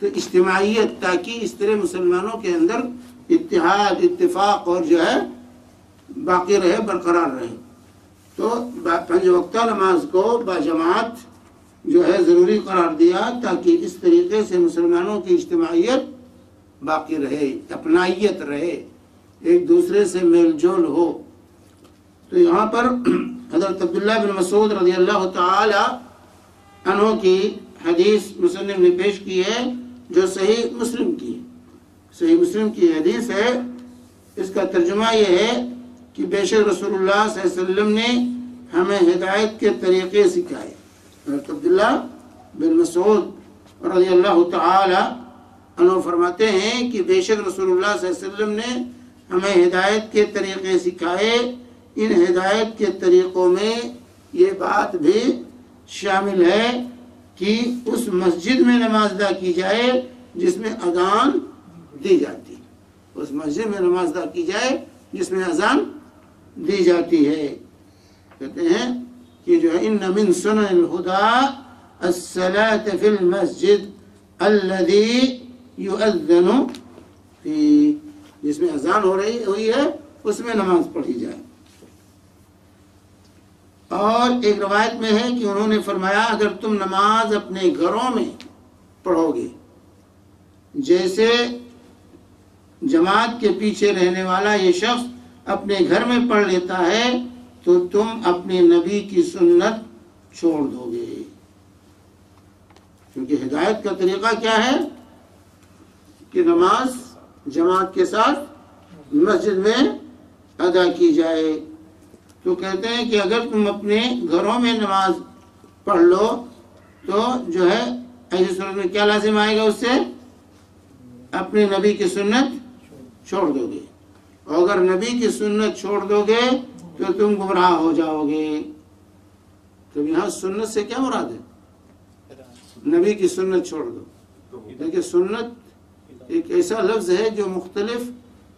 تو اجتماعیت، تاکہ اس طرح مسلمانوں کے اندر اتحاد، اتفاق اور جو ہے باقی رہے، برقرار رہے۔ تو 5 وقتہ نماز کو باجماعت جو ہے ضروری قرار دیا، تاکہ اس طریقے سے مسلمانوں کی اجتماعیت باقی رہے، اپنائیت رہے، ایک دوسرے سے میل جول ہو۔ تو یہاں پر حضرت عبداللہ بن مسعود رضی اللہ تعالی عنہ کی حدیث مصنف نے پیش کی ہے، جو صحیح مسلم کی حدیث ہے۔ اس کا ترجمہ یہ ہے کہ بے شک رسول اللہ صلی اللہ علیہ وسلم نے ہمیں ہدایت کے طریقے سکھائے۔ حضرت عبداللہ بن مسعود رضی اللہ تعالی عنہ فرماتے ہیں کہ بے شک رسول اللہ صلی اللہ علیہ وسلم نے ہمیں ہدایت کے طریقے سکھائے۔ ان ہدایت کے طریقوں میں یہ بات بھی شامل ہے کہ اس مسجد میں نماز ادا کی جائے جس میں اذان دی جاتی ہے، اس مسجد میں نماز ادا کی جائے جس میں اذان دی جاتی ہے۔ کہتے ہیں کہ جو ہے ان من سنن الہدی الصلاۃ فی المسجد الذی یؤذن فی، جس میں اذان ہوئی ہے اس میں نماز پڑھی جائے۔ اور ایک روایت میں ہے کہ انہوں نے فرمایا اگر تم نماز اپنے گھروں میں پڑھو گے، جیسے جماعت کے پیچھے رہنے والا یہ شخص اپنے گھر میں پڑھ لیتا ہے، تو تم اپنے نبی کی سنت چھوڑ دو گے۔ کیونکہ ہدایت کا طریقہ کیا ہے کہ نماز جماعت کے ساتھ مسجد میں ادا کی جائے۔ تو کہتے ہیں کہ اگر تم اپنے گھروں میں نماز پڑھ لو تو جو ہے ایسی صورت میں کیا لازم آئے گا، اس سے اپنے نبی کی سنت چھوڑ دو گے، اور اگر نبی کی سنت چھوڑ دو گے تو تم گمراہ ہو جاؤ گے۔ تو یہاں سنت سے کیا مراد ہے؟ نبی کی سنت چھوڑ دو۔ دیکھیں سنت ایک ایسا لفظ ہے جو مختلف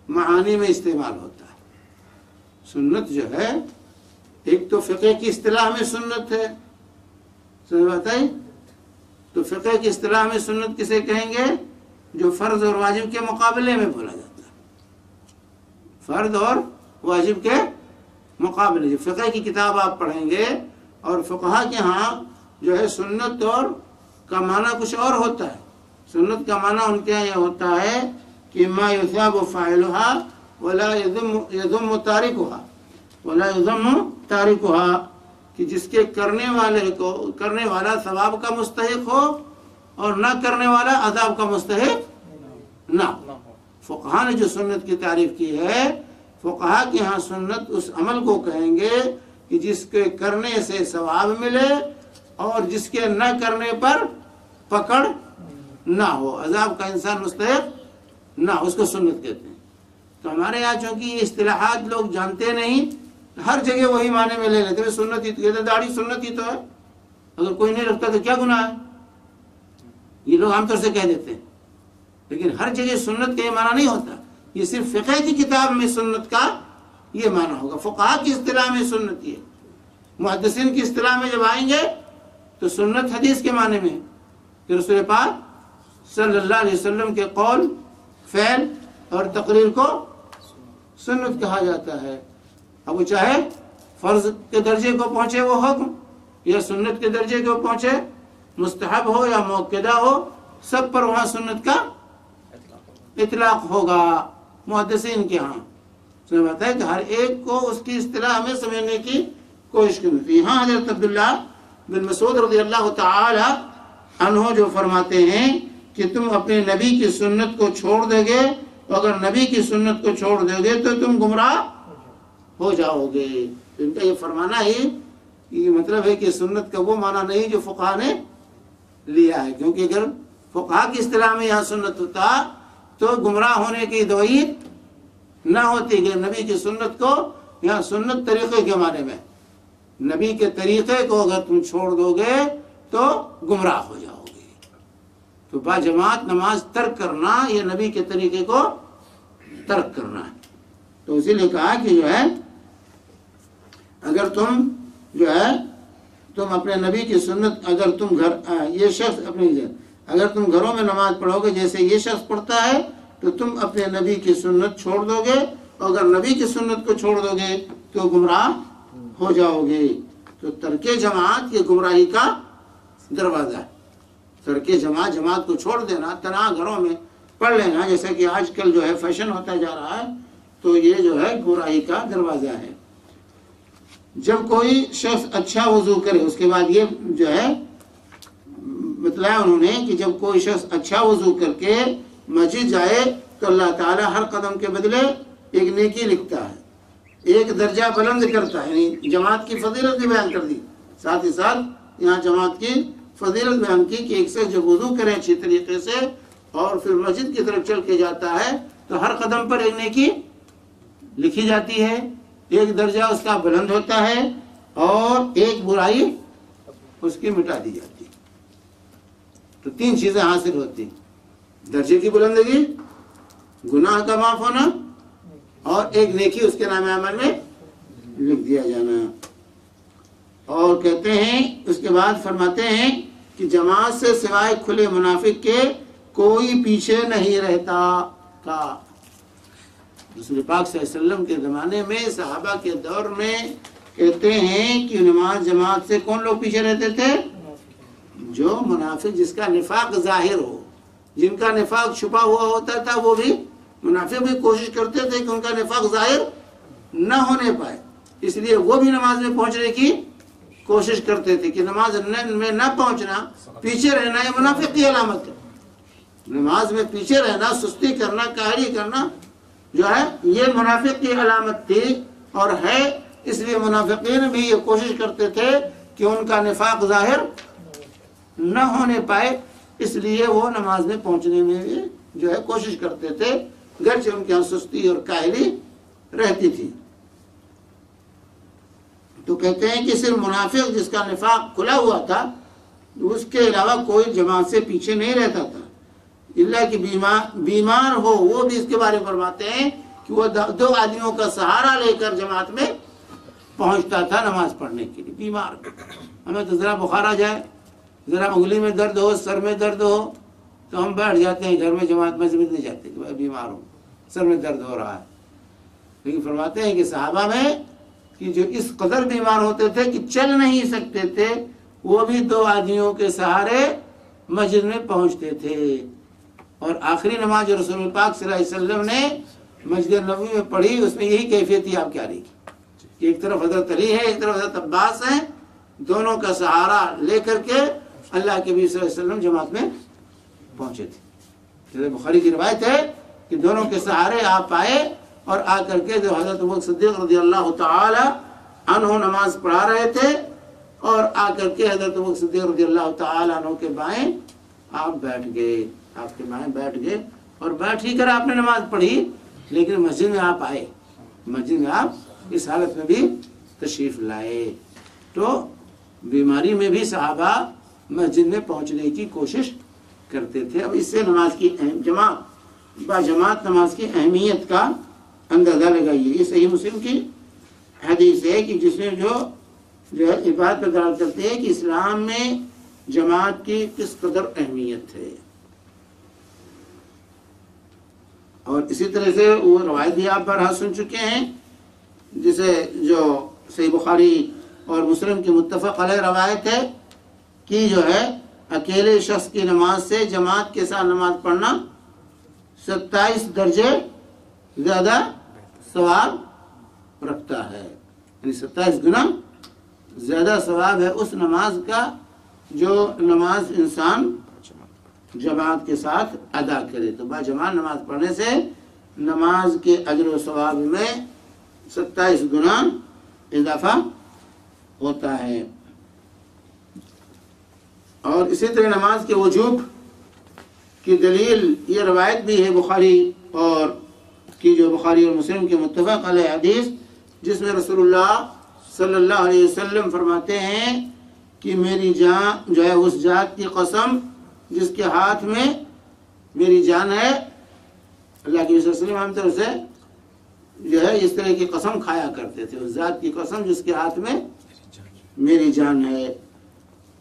معانی میں استعمال ہوتا ہے۔ سنت جو ہے ایک تو فقہ کی اصطلاح میں سنت ہے، سمجھ بات ہے؟ تو فقہ کی اصطلاح میں سنت کسے کہیں گے؟ جو فرض اور واجب کے مقابلے میں بولا جاتا ہے، فرض اور واجب کے مقابلے۔ فقہ کی کتاب آپ پڑھیں گے اور فقہا کے ہاں جو ہے سنت اور کا معنی کچھ اور ہوتا ہے۔ سنت کا معنی ان کے یہاں یہ ہوتا ہے کہ ما یثاب فاعلها ولا یذم تارکها ولا یذم تارکها، کہ جس کے کرنے والا ثواب کا مستحق ہو اور نہ کرنے والا عذاب کا مستحق نہ ہو۔ فقہا نے جو سنت کی تعریف کی ہے، فقہا کے ہاں سنت اس عمل کو کہیں گے کہ جس کے کرنے سے ثواب ملے اور جس کے نہ کرنے پر پکڑ نہ ہو، عذاب کا انسان مستحق نہ ہو، اس کو سنت کہتے ہیں۔ تو ہمارے یہاں چونکہ یہ اصطلاحات لوگ جانتے نہیں، ہر جگہ وہی معنی میں لے لیتے ہیں، سنت ہی تو، داڑھی سنت ہی تو ہے، اگر کوئی نہیں رکھتا تو کیا گناہ ہے، یہ لوگ عام طور سے کہہ دیتے ہیں۔ لیکن ہر جگہ سنت کا یہ معنی نہیں ہوتا، یہ صرف فقہ کی کتاب میں سنت کا یہ معنی ہوگا۔ فقہا کی اصطلاح میں سنت یہ، محدثین کی اصطلاح میں جب آئیں گے تو سنت حدیث کے معنی میں کہ رسول پاک صلی اللہ علیہ وسلم کے قول، فعل اور تقریر کو سنت کہا جاتا ہے۔ اب وہ چاہے فرض کے درجے کو پہنچے وہ حکم، یا سنت کے درجے کو پہنچے، مستحب ہو یا موقدہ ہو، سب پر وہاں سنت کا اطلاق ہوگا محدثین کے ہاں۔ سمجھتا ہے کہ ہر ایک کو اس کی اصطلاح میں سمجھنے کی کوشش کرنی تھی۔ یہاں حضرت عبداللہ بن مسعود رضی اللہ تعالی عنہ جو فرماتے ہیں کہ تم اپنے نبی کی سنت کو چھوڑ دو گے، اگر نبی کی سنت کو چھوڑ دو گے تو تم گمراہ ہو جاؤ گے۔ ان کا یہ فرمانا ہی یہ مطلب ہے کہ سنت کا وہ معنی نہیں جو فقہا نے لیا ہے، کیونکہ اگر فقہا کی اصطلاح میں یہاں سنت ہوتا تو گمراہ ہونے کی دوید نہ ہوتی کہ نبی کی سنت کو یہاں سنت طریقے کے معنی میں، نبی کے طریقے کو اگر تم چھوڑ دو گے تو گمراہ ہو جاؤ گے۔ تو با جماعت نماز ترک کرنا یہ نبی کے طریقے کو ترک کرنا ہے۔ تو اسی لیے کہا کہ جو ہے اگر تم اپنے نبی کی سنت، اگر تم یہ شخص اگر تم گھروں میں نماز پڑھو گے جیسے یہ شخص پڑھتا ہے تو تم اپنے نبی کی سنت چھوڑ دو گے، اور اگر نبی کی سنت کو چھوڑ دو گے تو گمراہ ہو جاؤ گے۔ تو ترک جماعت یہ گمراہی کا دروازہ ہے۔ ترک جماعت کو چھوڑ دینا، تنہا گھروں میں پڑھ لینا، جیسا کہ آج کل جو ہے فیشن ہوتا جا رہا ہے، تو یہ جو ہے گمراہی کا دروازہ ہے۔ جب کوئی شخص اچھا وضو کرے، اس کے بعد یہ جو ہے بتلایا انہوں نے کہ جب کوئی شخص اچھا وضو کر کے مسجد جائے تو اللہ تعالیٰ ہر قدم کے بدلے ایک نیکی لکھتا ہے، ایک درجہ بلند کرتا ہے۔ یعنی جماعت کی فضیلت بھی بیان کر دی، ساتھ ہی ساتھ یہاں جماعت کی فضیلت بیان کی کہ ایک شخص جب وضو کرے اچھی طریقے سے اور پھر مسجد کی طرف چل کے جاتا ہے تو ہر قدم پر ایک نیکی لکھی جاتی ہے، ایک درجہ اس کا بلند ہوتا ہے اور ایک برائی اس کی مٹا دی جاتی ہے۔ تو تین چیزیں حاصل ہوتی، درجے کی بلندگی، گناہ کا معاف ہونا اور ایک نیکی اس کے نام عمل میں لکھ دیا جانا۔ اور کہتے ہیں اس کے بعد فرماتے ہیں کہ جماعت سے سوائے کھلے منافق کے کوئی پیچھے نہیں رہتا تھا۔ رسول پاک صلی اللہ علیہ وسلم کے زمانے میں، صحابہ کے دور میں کہتے ہیں کہ نماز جماعت سے کون لوگ پیچھے رہتے تھے؟ جو منافق، جس کا نفاق ظاہر ہو، جن کا نفاق چھپا ہوا ہوتا تھا، وہ بھی منافق بھی کوشش کرتے تھے کہ ان کا نفاق ظاہر نہ ہونے پائے، اس لیے وہ بھی نماز میں پہنچنے کی کوشش کرتے تھے کہ نماز میں نہ پہنچنا، پیچھے رہنا، یہ منافق کی علامت ہے۔ نماز میں پیچھے رہنا، سستی کرنا، کاہلی کرنا جو ہے یہ منافق کی علامت تھی اور ہے، اس لیے منافقین بھی یہ کوشش کرتے تھے کہ ان کا نفاق ظاہر نہ ہونے پائے، اس لیے وہ نماز میں پہنچنے میں بھی جو ہے کوشش کرتے تھے، گرچہ ان کے یہاں سستی اور کاہلی رہتی تھی۔ تو کہتے ہیں کہ صرف منافق جس کا نفاق کھلا ہوا تھا، اس کے علاوہ کوئی جماعت سے پیچھے نہیں رہتا تھا، اللہ کہ بیمار ہو، وہ بھی اس کے بارے میں فرماتے ہیں کہ وہ دو آدمیوں کا سہارا لے کر جماعت میں پہنچتا تھا نماز پڑھنے کے لیے۔ بیمار، ہمیں تو ذرا بخار آ جائے، ذرا انگلی میں درد ہو، سر میں درد ہو، تو ہم بیٹھ جاتے ہیں گھر میں، جماعت مسجد نہیں جاتے کہ بیمار ہوں، سر میں درد ہو رہا ہے۔ لیکن فرماتے ہیں کہ صحابہ میں کہ جو اس قدر بیمار ہوتے تھے کہ چل نہیں سکتے تھے، وہ بھی دو آدمیوں کے سہارے مسجد میں پہنچتے تھے۔ اور آخری نماز جو رسول پاک صلی اللہ علیہ وسلم نے مسجد نبوی میں پڑھی، اس میں یہی کیفیت تھی آپ کیا رہی کہ ایک طرف حضرت علی ہے، ایک طرف حضرت عباس ہیں، دونوں کا سہارا لے کر کے اللہ کے نبی صلی اللہ علیہ وسلم جماعت میں پہنچے تھے۔ جیسے بخاری کی روایت ہے کہ دونوں کے سہارے آپ آئے اور آ کر کے جو حضرت ابوبکر صدیق رضی اللہ تعالی عنہ نماز پڑھا رہے تھے، اور آ کر کے حضرت ابوبکر صدیق رضی اللہ تعالی عنہ کے بائیں آپ بیٹھ گئے، آپ کے بائیں بیٹھ گئے، اور بیٹھ ہی کر آپ نے نماز پڑھی، لیکن مسجد میں آپ آئے، مسجد میں آپ اس حالت میں بھی تشریف لائے۔ تو بیماری میں بھی صحابہ مسجد میں پہنچنے کی کوشش کرتے تھے۔ اب اس سے نماز کی جماعت نماز کی اہمیت کا اندازہ لگائیے۔ یہ صحیح مسلم کی حدیث ہے کہ جس میں جو ہے اس بات پر دلالت کرتے ہیں کہ اسلام میں جماعت کی کس قدر اہمیت ہے۔ اور اسی طرح سے وہ روایت بھی آپ بارہا سن چکے ہیں، جسے جو صحیح بخاری اور مسلم کی متفق علیہ روایت ہے کہ جو ہے اکیلے شخص کی نماز سے جماعت کے ساتھ نماز پڑھنا 27 درجے زیادہ ثواب رکھتا ہے، یعنی 27 گنا زیادہ ثواب ہے اس نماز کا جو نماز انسان جماعت کے ساتھ ادا کرے۔ تو با جماعت نماز پڑھنے سے نماز کے اجر و ثواب میں 27 گنا اضافہ ہوتا ہے۔ اور اسی طرح نماز کے وجوب کی دلیل یہ روایت بھی ہے بخاری اور کی جو بخاری اور مسلم کے متفق علیہ حدیث، جس میں رسول اللہ صلی اللہ علیہ وسلم فرماتے ہیں کہ میری جان جو ہے اس ذات کی قسم جس کے ہاتھ میں میری جان ہے، اللہ کے رسول صلی اللہ علیہ وسلم ہم طرف سے جو ہے اس طرح کی قسم کھایا کرتے تھے، اس ذات کی قسم جس کے ہاتھ میں میری جان ہے،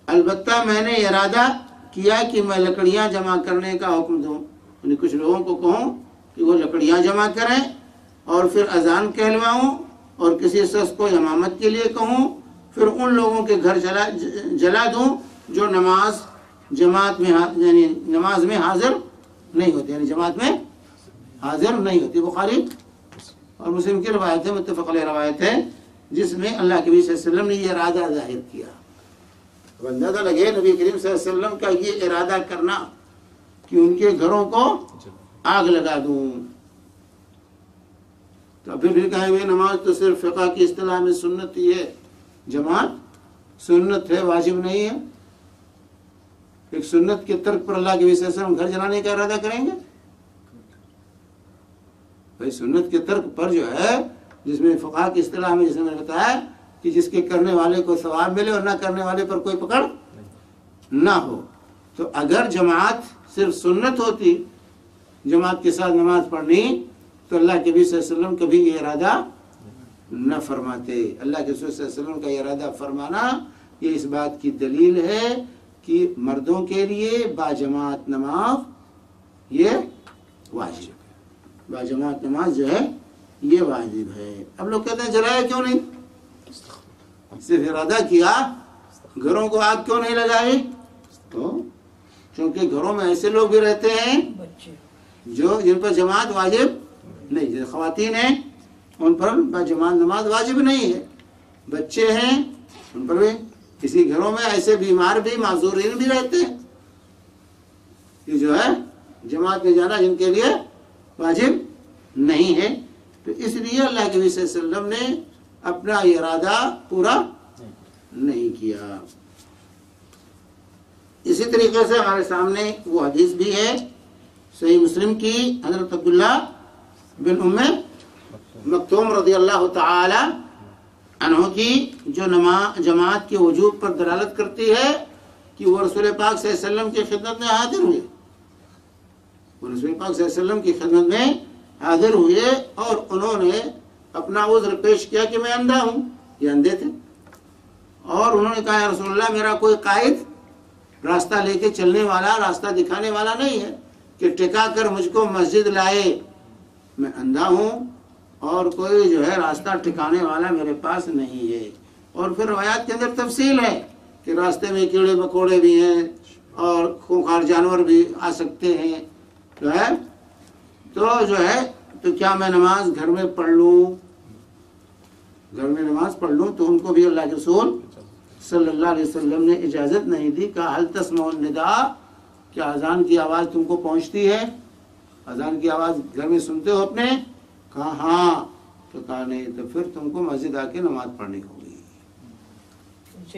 البتہ میں نے ارادہ کیا کہ میں لکڑیاں جمع کرنے کا حکم دوں، یعنی کچھ لوگوں کو کہوں کہ وہ لکڑیاں جمع کریں اور پھر اذان کہلواؤں اور کسی شخص کو امامت کے لیے کہوں، پھر ان لوگوں کے گھر جلا دوں جو نماز جماعت میں یعنی نماز میں حاضر نہیں ہوتے، یعنی جماعت میں حاضر نہیں ہوتی۔ بخاری اور مسلم کی روایت ہے، متفق علیہ روایت ہے، جس میں اللہ کے نبی صلی اللہ علیہ وسلم نے یہ ارادہ ظاہر کیا۔ اب اندازہ لگے نبی کریم صلی اللہ علیہ وسلم کا یہ ارادہ کرنا کہ ان کے گھروں کو آگ لگا دوں، تو پھر کہیں گے نماز تو صرف فقہ کی اصطلاح میں سنت ہی ہے، جماعت سنت ہے، واجب نہیں ہے۔ ایک سنت کے ترک پر اللہ کے نبی صلی اللہ علیہ وسلم گھر جلانے کا ارادہ کریں گے؟ بھائی سنت کے ترک پر جو ہے، جس میں فقہ کی اصطلاح میں جیسے میں نے بتایا کہ جس کے کرنے والے کو ثواب ملے اور نہ کرنے والے پر کوئی پکڑ نہ ہو، تو اگر جماعت صرف سنت ہوتی، جماعت کے ساتھ نماز پڑھنی، تو اللہ کے نبی صلی اللہ علیہ وسلم کبھی یہ ارادہ نہ فرماتے۔ اللہ کے رسول صلی اللہ علیہ وسلم کا یہ ارادہ فرمانا یہ اس بات کی دلیل ہے کہ مردوں کے لیے باجماعت نماز یہ واجب ہے، باجماعت نماز جو ہے یہ واجب ہے۔ اب لوگ کہتے ہیں جلایا کیوں نہیں؟ صرف ارادہ کیا، گھروں کو آگ کیوں نہیں لگائی؟ تو چونکہ گھروں میں ایسے لوگ بھی رہتے ہیں جو جن پر جماعت واجب نہیں، جیسے خواتین ہیں ان پر جماعت نماز واجب نہیں ہے، بچے ہیں ان پر بھی، کسی گھروں میں ایسے بیمار بھی معذورین بھی رہتے ہیں کہ جو ہے جماعت میں جانا جن کے لیے واجب نہیں ہے۔ تو اس لیے اللہ کے نبی صلی اللہ علیہ وسلم نے اپنا ارادہ پورا نہیں کیا۔ اسی طریقے سے ہمارے سامنے وہ حدیث بھی ہے صحیح مسلم کی، حضرت عبداللہ بن ام مکتوم رضی اللہ تعالی عنہ کی، جو جماعت کے وجوب پر دلالت کرتی ہے کہ وہ رسول پاک صلی اللہ علیہ وسلم کی خدمت میں حاضر ہوئے، وہ رسول پاک صلی اللہ علیہ وسلم کی خدمت میں حاضر ہوئے اور انہوں نے اپنا عذر پیش کیا کہ میں اندھا ہوں، یہ اندھے تھے، اور انہوں نے کہا یا رسول اللہ میرا کوئی قائد راستہ لے کے چلنے والا، راستہ دکھانے والا نہیں ہے کہ ٹکا کر مجھ کو مسجد لائے، میں اندھا ہوں اور کوئی جو ہے راستہ ٹھکانے والا میرے پاس نہیں ہے۔ اور پھر روایات کے اندر تفصیل ہے کہ راستے میں کیڑے مکوڑے بھی ہیں اور خونخوار جانور بھی آ سکتے ہیں، جو ہے تو کیا میں نماز گھر میں پڑھ لوں، گھر میں نماز پڑھ لوں؟ تو ان کو بھی اللہ کے رسول صلی اللہ علیہ وسلم نے اجازت نہیں دی، کہا حل تسمعوا النداء، کیا اذان کی آواز تم کو پہنچتی ہے؟ اذان کی آواز گھر میں سنتے ہو اپنے؟ کہا ہاں، تو کہا نہیں، تو پھر تم کو مسجد آ کے نماز پڑھنی ہوگی۔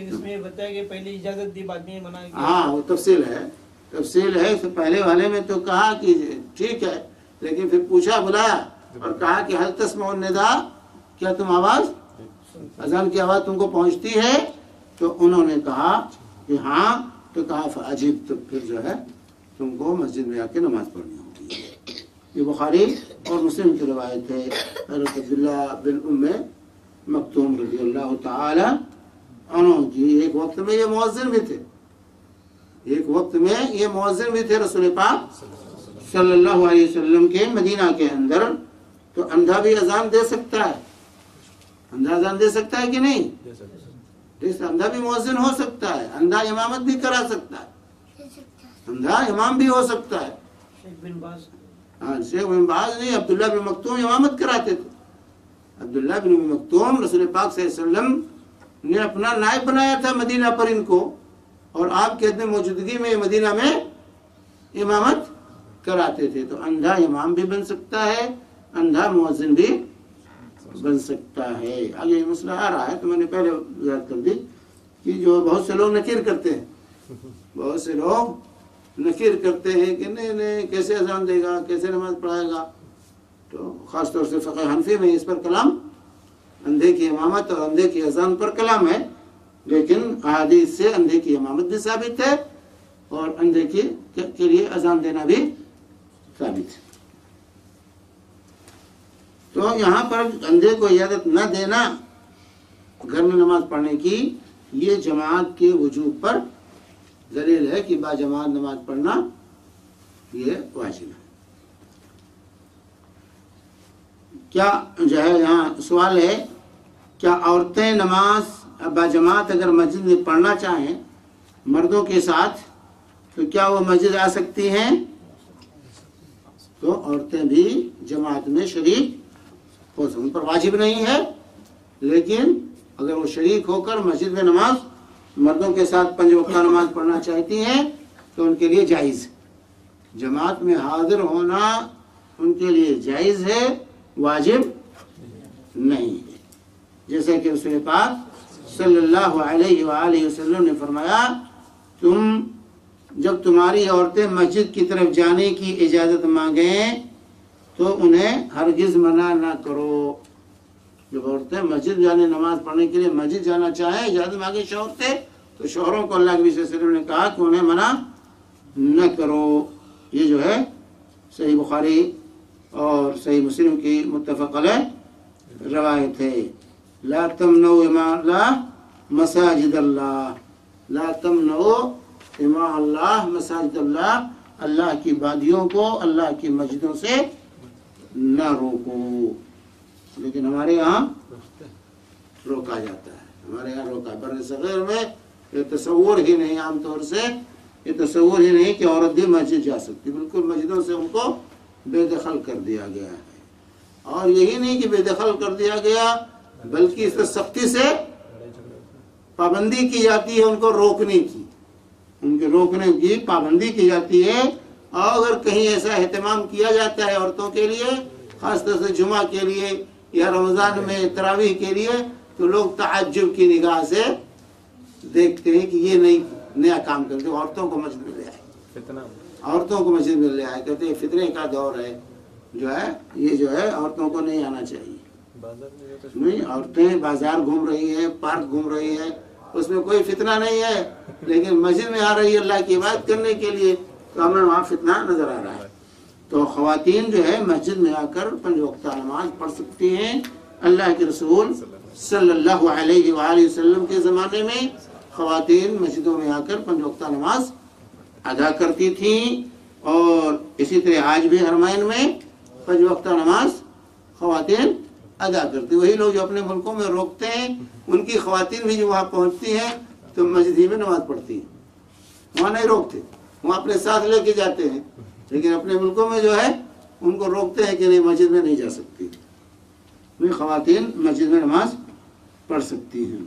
اس میں یہ بتایا کہ پہلے اجازت دی، بعد میں منع کیا۔ ہاں وہ تفصیل ہے، پہلے والے میں تو کہا کہ ٹھیک ہے، لیکن پھر پوچھا بلایا اور کہا کہ حل تسمعوا النداء، کیا تم آواز اذان کی آواز تم کو پہنچتی ہے؟ تو انہوں نے کہا کہ ہاں، تو کہا فعجب، تو پھر جو ہے تم کو مسجد میں آ کے نماز پڑھنی ہوگی۔ یہ بخاری اور مسلم کی روایت ہے، حضرت عبداللہ بن ام مکتوم رضی اللہ تعالی عنہ کی۔ ایک وقت میں یہ مؤذن بھی تھے، ایک وقت میں یہ مؤذن بھی تھے رسول پاک صلی اللہ علیہ وسلم کے مدینہ کے اندر۔ تو اندھا بھی اذان دے سکتا ہے، اندھا اذان دے سکتا ہے کہ نہیں؟ اندھا بھی مؤذن ہو سکتا ہے، اندھا امامت بھی کرا سکتا ہے، اندھا امام بھی ہو سکتا ہے۔ شیخ بن باز، ہاں شیخ بن باز نہیں، عبداللہ بن مکتوم امامت کراتے تھے۔ عبداللہ بن مکتوم رسول پاک صلی اللہ علیہ وسلم نے اپنا نائب بنایا تھا مدینہ پر ان کو، اور آپ کے عدم موجودگی میں مدینہ میں امامت کراتے تھے۔ تو اندھا امام بھی بن سکتا ہے، اندھا مؤذن بھی بن سکتا ہے۔ آگے یہ مسئلہ آ رہا ہے تو میں نے پہلے یاد کر دی کہ جو بہت سے لوگ نکیر کرتے ہیں، بہت سے لوگ نکیر کرتے ہیں کہ نہیں کیسے اذان دے گا، کیسے نماز پڑھائے گا۔ تو خاص طور سے فقہ حنفی میں اس پر کلام، اندھے کی امامت اور اندھے کی اذان پر کلام ہے، لیکن احادیث سے اندھے کی امامت بھی ثابت ہے اور اندھے کے لیے اذان دینا بھی ثابت ہے۔ تو یہاں پر اندھے کو اجازت نہ دینا گھر میں نماز پڑھنے کی، یہ جماعت کے وجوب پر دلیل ہے کہ باجماعت نماز پڑھنا یہ واجب ہے۔ کیا جو ہے یہاں سوال ہے، کیا عورتیں نماز باجماعت اگر مسجد میں پڑھنا چاہیں مردوں کے ساتھ تو کیا وہ مسجد آ سکتی ہیں؟ تو عورتیں بھی جماعت میں شریک ہو سکتی، ان پر واجب نہیں ہے، لیکن اگر وہ شریک ہو کر مسجد میں نماز مردوں کے ساتھ 5 وقت نماز پڑھنا چاہتی ہیں تو ان کے لیے جائز ہے۔ جماعت میں حاضر ہونا ان کے لیے جائز ہے، واجب نہیں ہے۔ جیسے کہ رسول پاک صلی اللہ علیہ وآلہ وسلم نے فرمایا، جب تمہاری عورتیں مسجد کی طرف جانے کی اجازت مانگیں تو انہیں ہرگز منع نہ کرو۔ جب عورتیں مسجد جانے نماز پڑھنے کے لیے مسجد جانا چاہیں، اجازت مانگے شوہر سے، تو شوہروں کو اللہ کے نبی صلی اللہ علیہ وسلم نے کہا کہ انہیں منع نہ کرو۔ یہ جو ہے صحیح بخاری اور صحیح مسلم کی متفق علیہ روایت ہے۔ لا تمنعوا اماء اللہ مساجد اللہ، لا تمنعوا اماء اللہ مساجد اللہ، اللہ کی بادیوں کو اللہ کی مسجدوں سے نہ روکو۔ لیکن ہمارے یہاں روکا جاتا ہے، ہمارے یہاں روکا۔ بر صغیر میں یہ تصور ہی نہیں، عام طور سے یہ تصور ہی نہیں کہ عورت بھی مسجد جا سکتی، بالکل مسجدوں سے ان کو بے دخل کر دیا گیا ہے۔ اور یہی نہیں کہ بے دخل کر دیا گیا، بلکہ اس پر سختی سے پابندی کی جاتی ہے، ان کو روکنے کی، ان کے روکنے کی پابندی کی جاتی ہے۔ اور اگر کہیں ایسا اہتمام کیا جاتا ہے عورتوں کے لیے، خاص طور سے جمعہ کے لیے یا رمضان میں تراویح کے لیے، تو لوگ تعجب کی نگاہ سے دیکھتے ہیں کہ یہ نیا کام کرتے، عورتوں کو مسجد میں لے آئے، عورتوں کو مسجد میں لے آئے، کہتے ہیں فتنے کا دور ہے، جو ہے یہ جو ہے عورتوں کو نہیں آنا چاہیے۔ نہیں، عورتیں بازار گھوم رہی ہیں، پارک گھوم رہی ہیں، اس میں کوئی فتنہ نہیں ہے، لیکن مسجد میں آ رہی ہے اللہ کی عبادت کرنے کے لیے، تو ہمیں وہاں فتنہ نظر آ رہا ہے۔ تو خواتین جو ہے مسجد میں آ کر 5 وقت نماز پڑھ سکتی ہیں۔ اللہ کے رسول صلی اللہ علیہ وآلہ وسلم کے زمانے میں خواتین مسجدوں میں آ کر 5 وقت نماز ادا کرتی تھیں، اور اسی طرح آج بھی حرمین میں 5 وقت نماز خواتین ادا کرتی۔ وہی لوگ جو اپنے ملکوں میں روکتے ہیں، ان کی خواتین بھی جو وہاں پہنچتی ہیں تو مسجد ہی میں نماز پڑھتی ہیں، وہاں نہیں روکتے، وہاں اپنے ساتھ لے کے جاتے ہیں، لیکن اپنے ملکوں میں جو ہے ان کو روکتے ہیں کہ نہیں، مسجد میں نہیں جا سکتی۔ خواتین مسجد میں نماز پڑھ سکتی ہیں،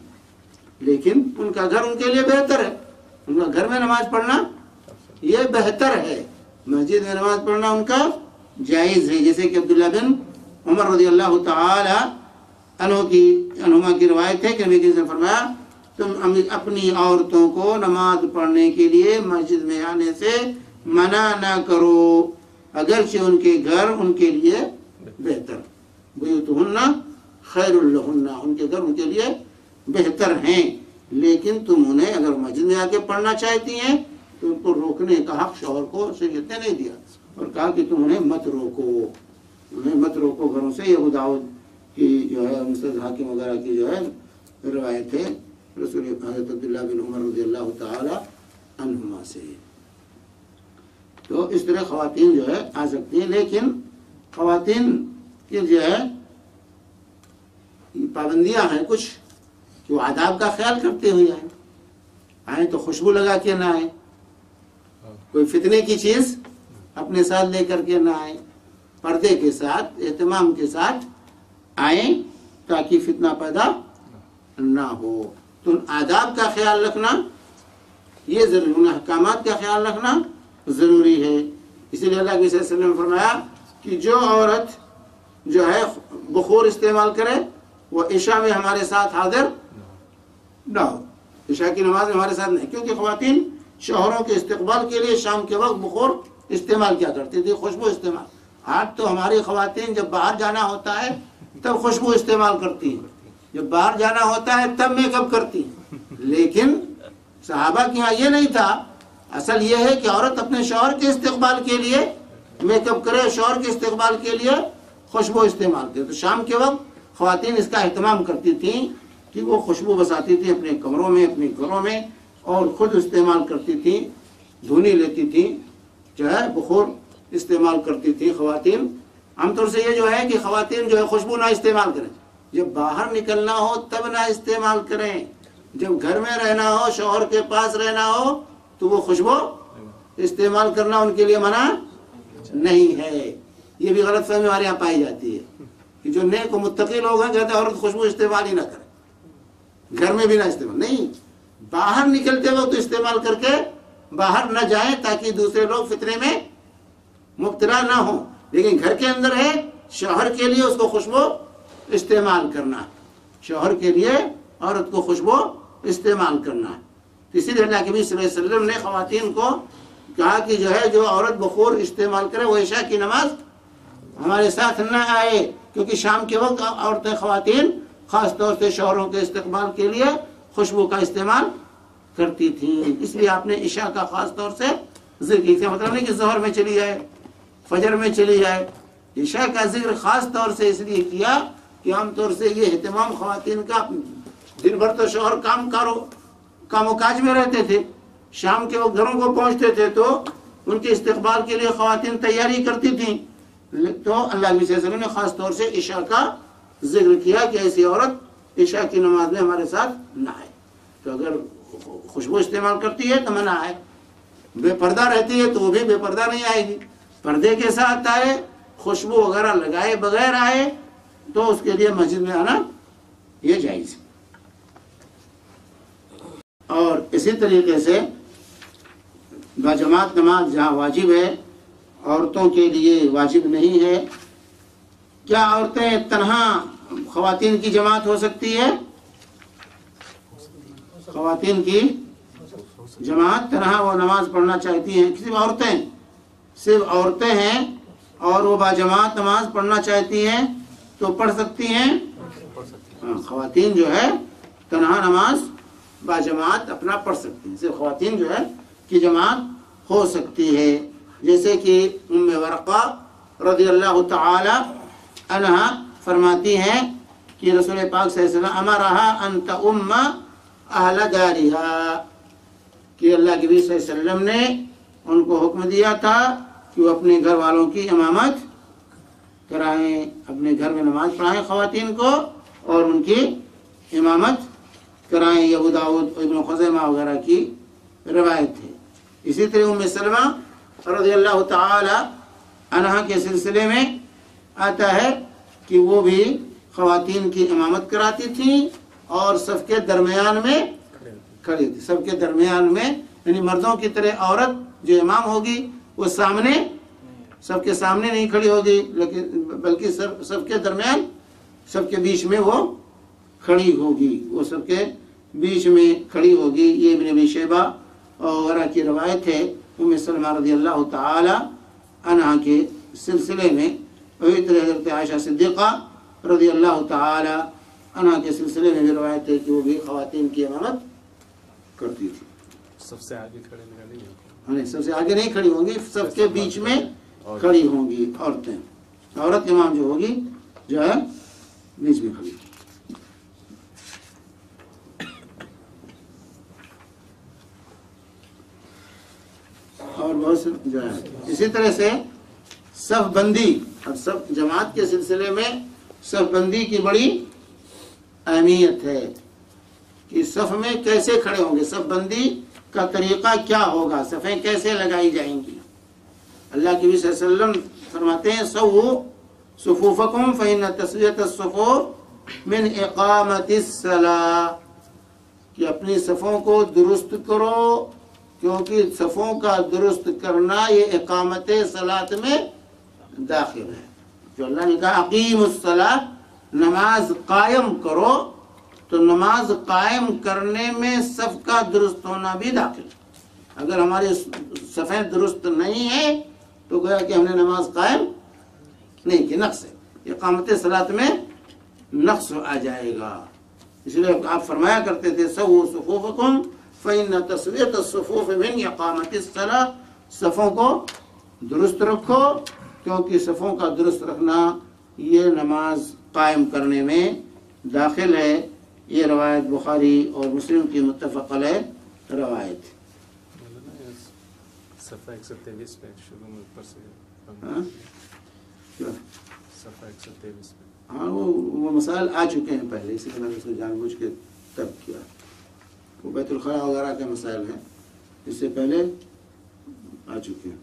لیکن ان کا گھر ان کے لیے بہتر ہے، ان کا گھر میں نماز پڑھنا یہ بہتر ہے، مسجد میں نماز پڑھنا ان کا جائز ہے۔ جیسے کہ عبداللہ بن عمر رضی اللہ تعالی عنہما کی روایت ہے کہ نبی نے فرمایا، تم اپنی عورتوں کو نماز پڑھنے کے لیے مسجد میں آنے سے منع نہ کرو، اگرچہ ان کے گھر ان کے لیے بہتر، بیوتہن خیر لہن، ان کے گھر ان کے لیے بہتر ہیں، لیکن تم انہیں اگر مسجد میں آ کے پڑھنا چاہتی ہیں تو ان کو روکنے کا حق شوہر کو شریعت نے نہیں دیا، اور کہا کہ تم انہیں مت روکو، انہیں مت روکو گھروں سے۔ یہ ابو داؤد کی جو ہے مستدرک حاکم وغیرہ کی جو ہے روایت ہے رسول حضرت عبداللہ بن عمر رضی اللہ تعالی عنہما سے۔ تو اس طرح خواتین جو ہے آ سکتی ہیں، لیکن خواتین کی جو ہے پابندیاں ہیں کچھ، کہ وہ آداب کا خیال کرتے ہوئے آئیں تو خوشبو لگا کے نہ آئیں، کوئی فتنے کی چیز اپنے ساتھ لے کر کے نہ آئیں، پردے کے ساتھ اہتمام کے ساتھ آئیں تاکہ فتنہ پیدا نہ ہو۔ تو آداب کا خیال رکھنا یہ ضروری، احکامات کا خیال رکھنا ضروری ہے۔ اسی لیے اللہ کے صلی اللہ علیہ وسلم نے فرمایا کہ جو عورت جو ہے بخور استعمال کرے وہ عشاء میں ہمارے ساتھ حاضر نہ ہو، عشاء کی نماز میں ہمارے ساتھ نہیں، کیونکہ خواتین شوہروں کے استقبال کے لیے شام کے وقت بخور استعمال کیا کرتی تھی، خوشبو استعمال۔ آج تو ہماری خواتین جب باہر جانا ہوتا ہے تب خوشبو استعمال کرتی ہیں، جب باہر جانا ہوتا ہے تب میک اپ کرتی ہیں، لیکن صحابہ کے یہاں یہ نہیں تھا۔ اصل یہ ہے کہ عورت اپنے شوہر کے استقبال کے لیے میک اپ کرے، شوہر کے استقبال کے لیے خوشبو استعمال کرے۔ تو شام کے وقت خواتین اس کا اہتمام کرتی تھیں کہ وہ خوشبو بساتی تھی اپنے کمروں میں، اپنے گھروں میں، اور خود استعمال کرتی تھیں، دھونی لیتی تھیں، جو ہے بخور استعمال کرتی تھیں خواتین۔ عام طور سے یہ جو ہے کہ خواتین جو ہے خوشبو نہ استعمال کریں، جب باہر نکلنا ہو تب نہ استعمال کریں، جب گھر میں رہنا ہو، شوہر کے پاس رہنا ہو تو وہ خوشبو استعمال کرنا ان کے لیے منع نہیں ہے۔ یہ بھی غلط فہمی ہمارے یہاں پائی جاتی ہے کہ جو نیک و متقی لوگ ہیں کہتے ہیں عورت خوشبو استعمال ہی نہ کرے، گھر میں بھی نہ استعمال، نہیں، باہر نکلتے وقت استعمال کر کے باہر نہ جائیں تاکہ دوسرے لوگ فتنے میں مبتلا نہ ہوں، لیکن گھر کے اندر ہے، شوہر کے لیے اس کو خوشبو استعمال کرنا، شوہر کے لیے عورت کو خوشبو استعمال کرنا۔ اسی لیے اللہ کے نبی صلی اللہ علیہ وسلم نے خواتین کو کہا کہ جو ہے جو عورت بخور استعمال کرے وہ عشاء کی نماز ہمارے ساتھ نہ آئے، کیونکہ شام کے وقت عورتیں خواتین خاص طور سے شوہروں کے استقبال کے لیے خوشبو کا استعمال کرتی تھیں، اس لیے آپ نے عشاء کا خاص طور سے ذکر کیا، مطلب نہیں کہ ظہر میں چلی جائے، فجر میں چلی جائے، عشاء کا ذکر خاص طور سے اس لیے کیا کہ عام طور سے یہ اہتمام خواتین کا، دن بھر تو شوہر کام و کاج میں رہتے تھے، شام کے وقت گھروں کو پہنچتے تھے تو ان کے استقبال کے لیے خواتین تیاری کرتی تھیں، تو اللہ صلی اللہ علیہ وسلم نے خاص طور سے عشاء کا ذکر کیا کہ ایسی عورت عشاء کی نماز میں ہمارے ساتھ نہ آئے۔ تو اگر خوشبو استعمال کرتی ہے تو منع ہے، بے پردہ رہتی ہے تو وہ بھی بے پردہ نہیں آئے گی، پردے کے ساتھ آئے، خوشبو وغیرہ لگائے بغیر آئے تو اس کے لیے مسجد میں آنا یہ جائز ہے۔ اور اسی طریقے سے باجماعت نماز جہاں واجب ہے عورتوں کے لیے واجب نہیں ہے۔ کیا عورتیں تنہا خواتین کی جماعت ہو سکتی ہے؟ خواتین کی جماعت تنہا وہ نماز پڑھنا چاہتی ہیں، صرف عورتیں ہیں اور وہ باجماعت نماز پڑھنا چاہتی ہیں تو پڑھ سکتی ہیں۔ خواتین جو ہے تنہا نماز باجماعت اپنا پڑھ سکتی ہیں، صرف خواتین جو ہے کی جماعت ہو سکتی ہے، جیسے کہ ام ورقہ رضی اللہ تعالی عنہ فرماتی ہیں کہ رسول پاک صلی اللہ علیہ وسلم امرہا ان تؤم اہل دارہا، کہ اللہ کے نبی صلی اللہ علیہ وسلم نے ان کو حکم دیا تھا کہ وہ اپنے گھر والوں کی امامت کرائیں، اپنے گھر میں نماز پڑھائیں خواتین کو اور ان کی امامت کرائیں۔ یہ ابو داؤد ابن خزیمہ وغیرہ کی روایت ہے۔ اسی طرح ام سلمہ رضی اللہ تعالی عنہ کے سلسلے میں آتا ہے کہ وہ بھی خواتین کی امامت کراتی تھیں اور صف کے درمیان میں کھڑی تھی، صف کے درمیان میں، یعنی مردوں کی طرح عورت جو امام ہوگی وہ سامنے صف کے سامنے نہیں کھڑی ہوگی لیکن بلکہ صف کے درمیان، صف کے بیچ میں وہ کھڑی ہوگی، وہ صف کے بیچ میں کھڑی ہوگی۔ یہ ابن ابی شیبہ وغیرہ کی روایت ہے ام سلمہ رضی اللہ تعالی عنہ کے سلسلے میں۔ وہی طرح حضرت عائشہ صدیقہ رضی اللہ تعالی عنہ کے سلسلے میں بھی روایت ہے کہ وہ بھی خواتین کی امامت کرتی تھی۔ سب سے آگے کھڑے نہیں نہیں، سب سے آگے نہیں کھڑی ہوں گی، سب کے بیچ میں کھڑی ہوں گی عورتیں، عورت امام جو ہوگی جو ہے بیچ میں کھڑی۔ اور بہت سے جو ہے اسی طرح سے صف بندی، اور صف جماعت کے سلسلے میں صف بندی کی بڑی اہمیت ہے کہ صف میں کیسے کھڑے ہوں گے، صف بندی کا طریقہ کیا ہوگا، صفیں کیسے لگائی جائیں گی۔ اللہ کے نبی صلی اللہ علیہ وسلم فرماتے ہیں سووا صفوفکم فإن تسویۃ الصفوف من اقامت الصلاۃ، کہ اپنی صفوں کو درست کرو کیونکہ صفوں کا درست کرنا یہ اقامت صلاۃ میں داخل ہے۔ جو اللہ نے کہا اقیم الصلاۃ، نماز قائم کرو، تو نماز قائم کرنے میں صف کا درست ہونا بھی داخل ہے۔ اگر ہماری صفیں درست نہیں ہیں تو گویا کہ ہم نے نماز قائم نہیں کی، نقص ہے، اقامت صلاۃ میں نقص آ جائے گا۔ اس لیے آپ فرمایا کرتے تھے سووا صفوفکم فإن تسویۃ الصفوف من اقامت الصلاۃ، صفوں کو درست رکھو کیونکہ صفوں کا درست رکھنا یہ نماز قائم کرنے میں داخل ہے۔ یہ روایت بخاری اور مسلم کی متفق علیہ روایت. صفحہ 123 پہ شروع میں اوپر سے ہاں کیا؟ صفحہ 123 پہ. ہاں وہ مسائل آ چکے ہیں پہلے، اسی لیے میں نے اس کو جان بوجھ کے تب کیا. وہ بیت الخلاء وغیرہ کے مسائل ہیں، اس سے پہلے آ چکے ہیں.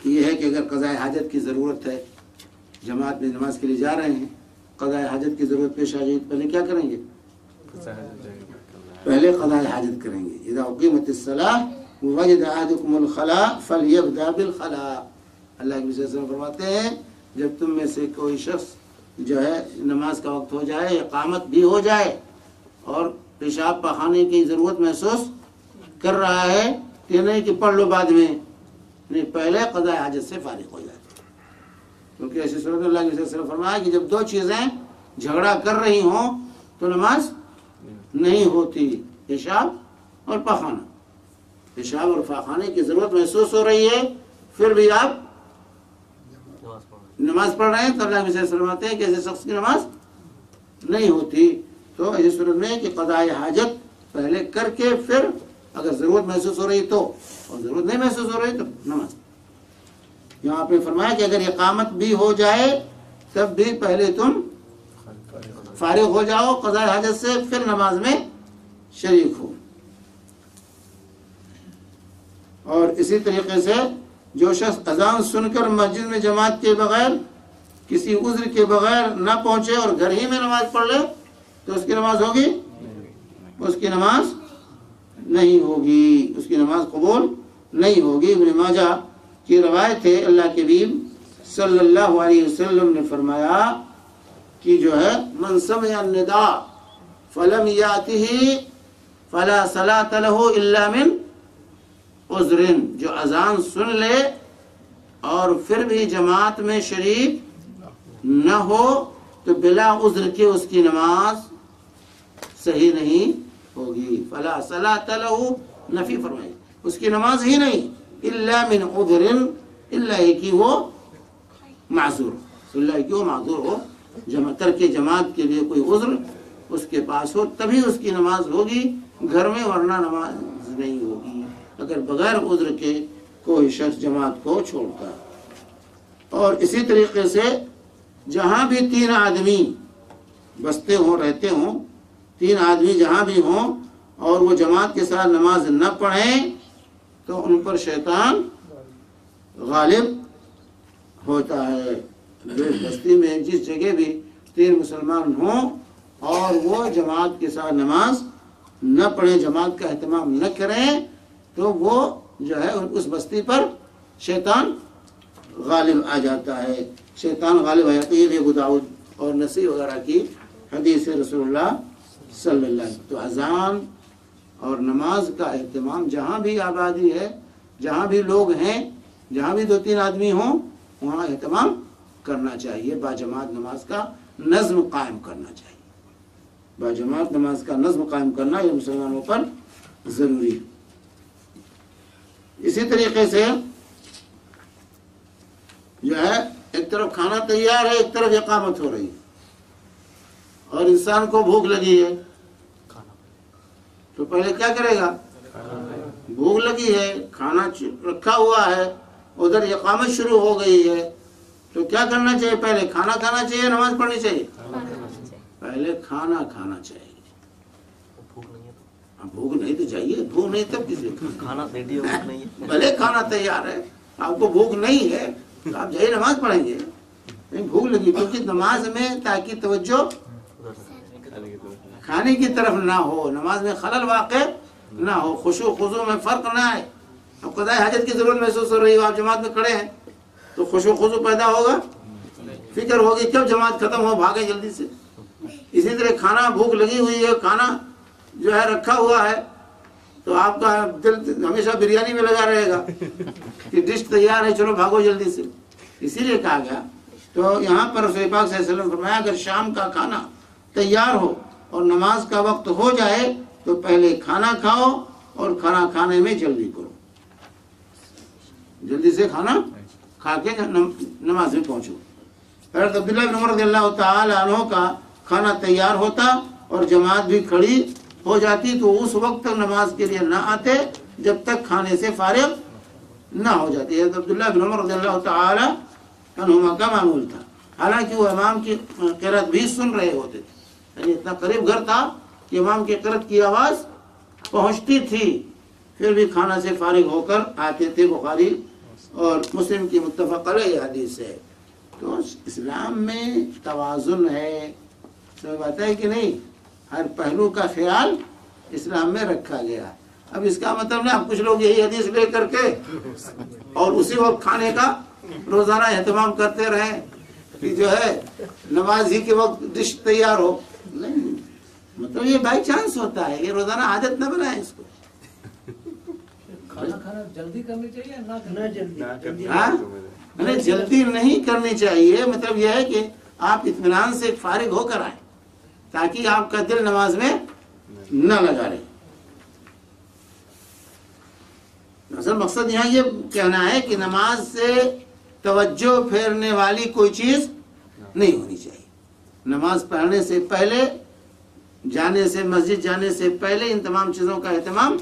یہ ہے کہ اگر قضاء حاجت کی ضرورت ہے، جماعت میں نماز کے لیے جا رہے ہیں، قضاء حاجت کی ضرورت پیش آ جائے تو پہلے کیا کریں گے؟ پہلے قضاء حاجت کریں گے. اذا اقیمت الصلاۃ ووجد احدکم الخلاء فلیبدأ بالخلاء. اللہ کے رسول صلی اللہ علیہ وسلم فرماتے ہیں جب تم میں سے کوئی شخص جو ہے نماز کا وقت ہو جائے، اقامت بھی ہو جائے اور پیشاب پخانے کی ضرورت محسوس کر رہا ہے، یہ نہیں کہ پڑھ لو بعد میں، نہیں، پہلے قضاء حاجت سے فارغ ہو جائے. کیونکہ ایسی صورت اللہ کے رسول صلی اللہ علیہ وسلم فرمایا کہ جب دو چیزیں جھگڑا کر رہی ہوں تو نماز نہیں ہوتی، پیشاب اور پخانا. پیشاب اور پخانے کی ضرورت محسوس ہو رہی ہے، پھر بھی آپ نماز پڑھ رہے ہیں تو اللہ کے رسول فرماتے ہیں کہ ایسے شخص کی نماز نہیں ہوتی. تو ایسی صورت میں کہ قضاء حاجت پہلے کر کے پھر اگر ضرورت محسوس ہو رہی تو، اور ضرورت نہیں محسوس ہو رہی تو نماز. یہاں پہ فرمایا کہ اگر اقامت بھی ہو جائے تب بھی پہلے تم فارغ ہو جاؤ قضاء حاجت سے، پھر نماز میں شریک ہو. اور اسی طریقے سے جو شخص اذان سن کر مسجد میں جماعت کے بغیر، کسی عذر کے بغیر نہ پہنچے اور گھر ہی میں نماز پڑھ لے تو اس کی نماز ہوگی؟ اس کی نماز نہیں ہوگی، اس کی نماز قبول نہیں ہوگی. ابن ماجہ کی روایت ہے، اللہ کے حبیب صلی اللہ علیہ وسلم نے فرمایا کہ جو ہے من سمع النداء فلم یاتہ فلا صلاۃ لہ الا من عذر. جو اذان سن لے اور پھر بھی جماعت میں شریک نہ ہو تو بلا عذر کے اس کی نماز صحیح نہیں ہوگی. فلا صلاۃ لہ، نفی فرمائی، اس کی نماز ہی نہیں، الا من عذر، الا ہی کہ وہ معذور، اللہ کہ وہ معذور ہو، ترک جماعت کے لیے کوئی عذر اس کے پاس ہو تبھی اس کی نماز ہوگی، گھر میں ورنہ نماز نہیں ہوگی اگر بغیر عذر کے کوئی شخص جماعت کو چھوڑتا. اور اسی طریقے سے جہاں بھی 3 آدمی بستے ہوں، رہتے ہوں، 3 آدمی جہاں بھی ہوں اور وہ جماعت کے ساتھ نماز نہ پڑھیں تو ان پر شیطان غالب ہوتا ہے. بستی میں جس جگہ بھی 3 مسلمان ہوں اور وہ جماعت کے ساتھ نماز نہ پڑھیں، جماعت کا اہتمام نہ کریں تو وہ جو ہے اس بستی پر شیطان غالب آ جاتا ہے. شیطان غالب آ جاتا ہے. یہ ابو داؤد اور نسائی وغیرہ کی حدیث رسول اللہ صلی اللہ علیہ وسلم. تو اذان اور نماز کا اہتمام جہاں بھی آبادی ہے، جہاں بھی لوگ ہیں، جہاں بھی 2-3 آدمی ہوں وہاں اہتمام کرنا چاہیے. باجماعت نماز کا نظم قائم کرنا چاہیے. باجماعت نماز کا نظم قائم کرنا یہ مسلمانوں پر ضروری ہے. اسی طریقے سے جو ہے ایک طرف کھانا تیار ہے، ایک طرف اقامت ہو رہی ہے اور انسان کو بھوک لگی ہے تو پہلے کیا کرے گا؟ بھوک لگی ہے، کھانا رکھا ہوا ہے، ادھر اقامت شروع ہو گئی ہے تو کیا کرنا چاہیے؟ پہلے کھانا کھانا چاہیے، نماز پڑھنی چاہیے؟ پہلے کھانا کھانا چاہیے. بھوک نہیں تو چاہیے، بھوک نہیں تب کسی کھانا ریڈی ہو نہیں ہے، بھلے کھانا تیار ہے، آپ کو بھوک نہیں ہے تو آپ جائیے نماز پڑھیں گے. بھوک لگی کیونکہ نماز میں تاکہ توجہ کھانے کی طرف نہ ہو، نماز میں خلل واقع نہ ہو، خشوع خضوع میں فرق نہ آئے. اب قضاء حاجت کی ضرورت محسوس ہو رہی ہے، آپ جماعت میں کھڑے ہیں تو خشوع خضوع پیدا ہوگا، فکر ہوگی کب جماعت ختم ہو، بھاگیں جلدی سے. اسی طرح کھانا، بھوک لگی ہوئی ہے، کھانا جو ہے رکھا ہوا ہے تو آپ کا دل ہمیشہ بریانی میں لگا رہے گا کہ ڈش تیار ہے، چلو بھاگو جلدی سے. اسی لیے کہا گیا. تو یہاں پر رسول پاک صلی اللہ علیہ وسلم فرمایا اگر شام کا کھانا تیار ہو اور نماز کا وقت ہو جائے تو پہلے کھانا کھاؤ اور کھانا کھانے میں جلدی کرو، جلدی سے کھانا کھا کے نماز میں پہنچو. حضرت عبداللہ بن عمر رضی اللہ تعالی عنہ کا کھانا تیار ہوتا اور جماعت بھی کھڑی ہو جاتی تو اس وقت تک نماز کے لیے نہ آتے جب تک کھانے سے فارغ نہ ہو جاتی. حضرت عبداللہ بن عمر رضی اللہ تعالی عنہما کا معمول تھا. حالانکہ وہ امام کی قرات بھی سن رہے ہوتے تھے، یعنی اتنا قریب گھر تھا کہ امام کی قرات کی آواز پہنچتی تھی، پھر بھی کھانا سے فارغ ہو کر آتے تھے. بخاری اور مسلم کی متفق علیہ حدیث ہے. تو اسلام میں توازن ہے، سمجھ بات ہے کہ نہیں؟ ہر پہلو کا خیال اسلام میں رکھا گیا. اب اس کا مطلب نہ کچھ لوگ یہی حدیث لے کر کے اور اسی وقت کھانے کا روزانہ اہتمام کرتے رہے کہ جو ہے نماز ہی کے وقت ڈش تیار ہو. نہیں، مطلب یہ بائی چانس ہوتا ہے، یہ روزانہ عادت نہ بنائیں اس کو. کھانا جلدی کرنی چاہیے نہ جلدی؟ ہاں، جلدی نہیں کرنی چاہیے. مطلب یہ ہے کہ آپ اطمینان سے فارغ ہو کر آئیں تاکہ آپ کا دل نماز میں نہ لگا رہے. اصل مقصد یہاں یہ کہنا ہے کہ نماز سے توجہ پھیرنے والی کوئی چیز نہیں ہونی چاہیے. نماز پڑھنے سے پہلے، جانے سے، مسجد جانے سے پہلے ان تمام چیزوں کا اہتمام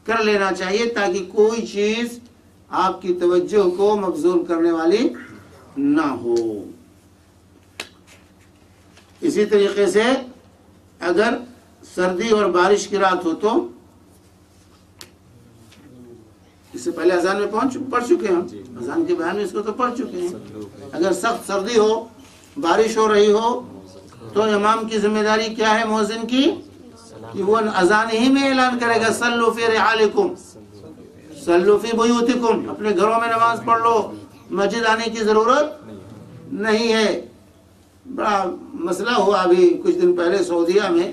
کر لینا چاہیے تاکہ کوئی چیز آپ کی توجہ کو مبذول کرنے والی نہ ہو. اسی طریقے سے اگر سردی اور بارش کی رات ہو تو اس سے پہلے اذان میں پڑھ چکے ہیں، اذان کے بیان میں اس کو تو پڑھ چکے ہیں. اگر سخت سردی ہو، بارش ہو رہی ہو تو امام کی ذمہ داری کیا ہے مؤذن کی؟ کہ وہ اذان ہی میں اعلان کرے گا صلو فی رحالکم صلو فی بیوتکم، اپنے گھروں میں نماز پڑھ لو، مسجد آنے کی ضرورت نہیں ہے. بڑا مسئلہ ہوا ابھی کچھ دن پہلے سعودیہ میں،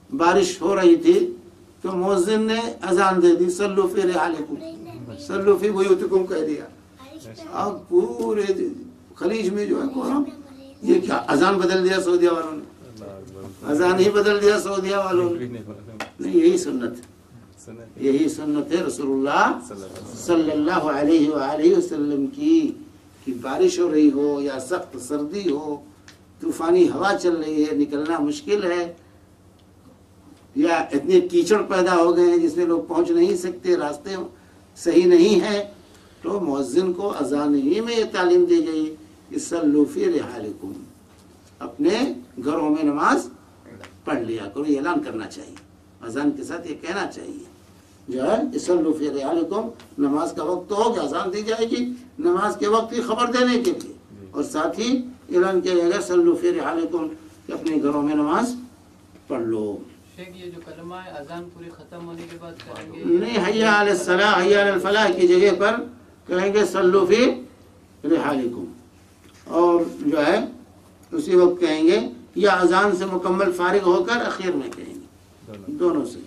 بارش ہو رہی تھی تو مؤذن نے اذان دے دی صلو فی رحالکم صلو فی بیوتکم کہہ دیا. اب پورے خلیج میں جو ہے یہ کیا اذان بدل دیا سعودیہ والوں نے، اذان ہی بدل دیا سعودیہ والوں نے. نہیں، یہی سنت ہے، یہی سنت ہے رسول اللہ صلی اللہ علیہ وآلہ وسلم کی کہ بارش ہو رہی ہو یا سخت سردی ہو، طوفانی ہوا چل رہی ہے، نکلنا مشکل ہے، یا اتنے کیچڑ پیدا ہو گئے ہیں جس میں لوگ پہنچ نہیں سکتے، راستے صحیح نہیں ہے، تو مؤذن کو اذان ہی میں یہ تعلیم دی گئی کہ صلو فی رحالکم، اپنے گھروں میں نماز پڑھ لیا کرو. یہ اعلان کرنا چاہیے، اذان کے ساتھ یہ کہنا چاہیے جو ہے صلو فی رحالکم. نماز کا وقت تو ہو گیا، اذان دی جائے گی نماز کے وقت کی خبر دینے کے لیے، اور ساتھ ہی اعلان کیا جائے گا صلو فی رحالکم کہ اپنے گھروں میں نماز پڑھ لو. شیخ یہ جو کلمہ ہے اذان پوری ختم ہونے کے بعد کہیں گے؟ نہیں، حی علی الصلاۃ حی علی الفلاح کی جگہ پر کہیں گے صلو فی رحالکم، اور جو ہے اسی وقت کہیں گے، یا اذان سے مکمل فارغ ہو کر اخیر میں کہیں گے، دونوں سے.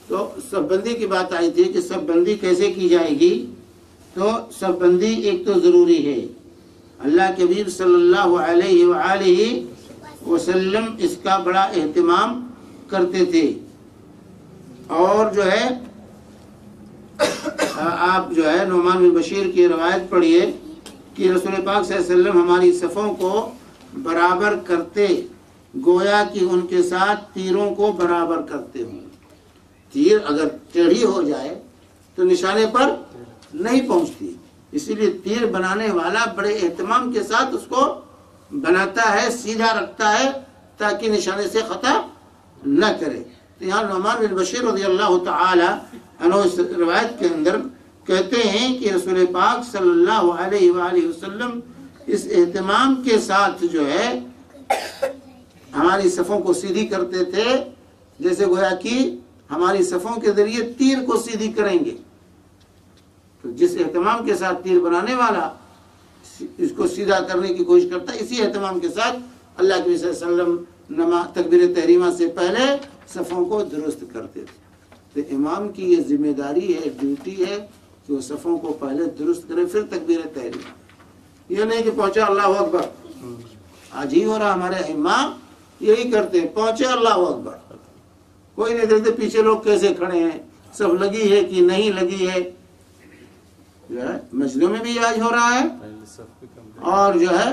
تو صف بندی کی بات آئی تھی کہ صف بندی کیسے کی جائے گی. تو صف بندی ایک تو ضروری ہے، اللہ کے حبیب صلی اللہ علیہ وآلہ وسلم اس کا بڑا اہتمام کرتے تھے. اور جو ہے آپ جو ہے نعمان بن بشیر کی روایت پڑھیے کہ رسول پاک صلی اللہ علیہ وسلم ہماری صفوں کو برابر کرتے، گویا کہ ان کے ساتھ تیروں کو برابر کرتے ہوں. تیر اگر ٹیڑھی ہو جائے تو نشانے پر نہیں پہنچتی، اسی لیے تیر بنانے والا بڑے اہتمام کے ساتھ اس کو بناتا ہے، سیدھا رکھتا ہے تاکہ نشانے سے خطا نہ کرے. تو یہاں نعمان بن بشیر رضی اللہ تعالی عنہ اس روایت کے اندر کہتے ہیں کہ رسول پاک صلی اللہ علیہ وآلہ وسلم اس اہتمام کے ساتھ جو ہے ہماری صفوں کو سیدھی کرتے تھے، جیسے گویا کہ ہماری صفوں کے ذریعے تیر کو سیدھی کریں گے. تو جس اہتمام کے ساتھ تیر بنانے والا اس کو سیدھا کرنے کی کوشش کرتا ہے، اسی اہتمام کے ساتھ اللہ کے صلی اللہ علیہ وسلم تکبیر تحریمہ سے پہلے صفوں کو درست کرتے تھے. تو امام کی یہ ذمہ داری ہے، ڈیوٹی ہے کہ وہ صفوں کو پہلے درست کرے پھر تکبیر تحریمہ. یہ نہیں کہ پہنچا اللہ اکبر، آج ہی ہو رہا ہمارے امام یہی کرتے ہیں، پہنچے اللہ اکبر، کوئی نہیں دیکھتے پیچھے لوگ کیسے کھڑے ہیں، سب لگی ہے کہ نہیں لگی ہے. مسجدوں میں بھی آج ہو رہا ہے، اور جو ہے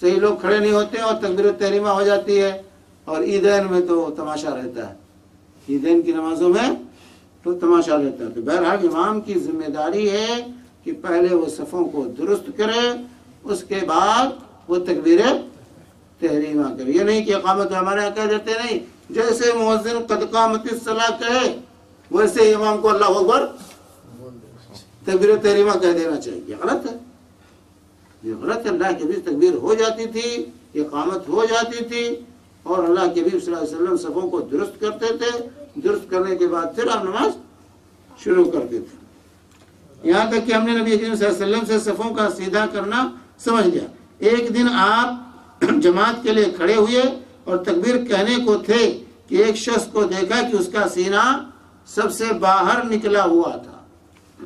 صحیح لوگ کھڑے نہیں ہوتے اور تکبیر تحریمہ ہو جاتی ہے، اور عیدین میں تو تماشا رہتا ہے، عیدین کی نمازوں میں تو تماشا رہتا ہے۔ تو بہرحال امام کی ذمہ داری ہے کہ پہلے وہ صفوں کو درست کرے، اس کے بعد وہ تکبیر تحریمہ کرے۔ یہ نہیں کہ اقامت ہمارے یہاں کہہ دیتے نہیں، جیسے مؤذن قد قامت الصلاۃ کہے ویسے امام کو اللہ اکبر تکبیر تحریمہ کہہ دینا چاہیے۔ یہ غلط ہے، یہ غلط ہے۔ اللہ کے بھی تکبیر ہو جاتی تھی، اقامت ہو جاتی تھی، اور اللہ کے بھی صلی اللہ علیہ وسلم صفوں کو درست کرتے تھے، درست کرنے کے بعد پھر آپ نماز شروع کرتے تھے، یہاں تک کہ ہم نے نبی کریم صلی اللہ علیہ وسلم سے صفوں کا سیدھا کرنا سمجھ لیا۔ ایک دن آپ جماعت کے لیے کھڑے ہوئے اور تکبیر کہنے کو تھے کہ ایک شخص کو دیکھا کہ اس کا سینہ سب سے باہر نکلا ہوا تھا،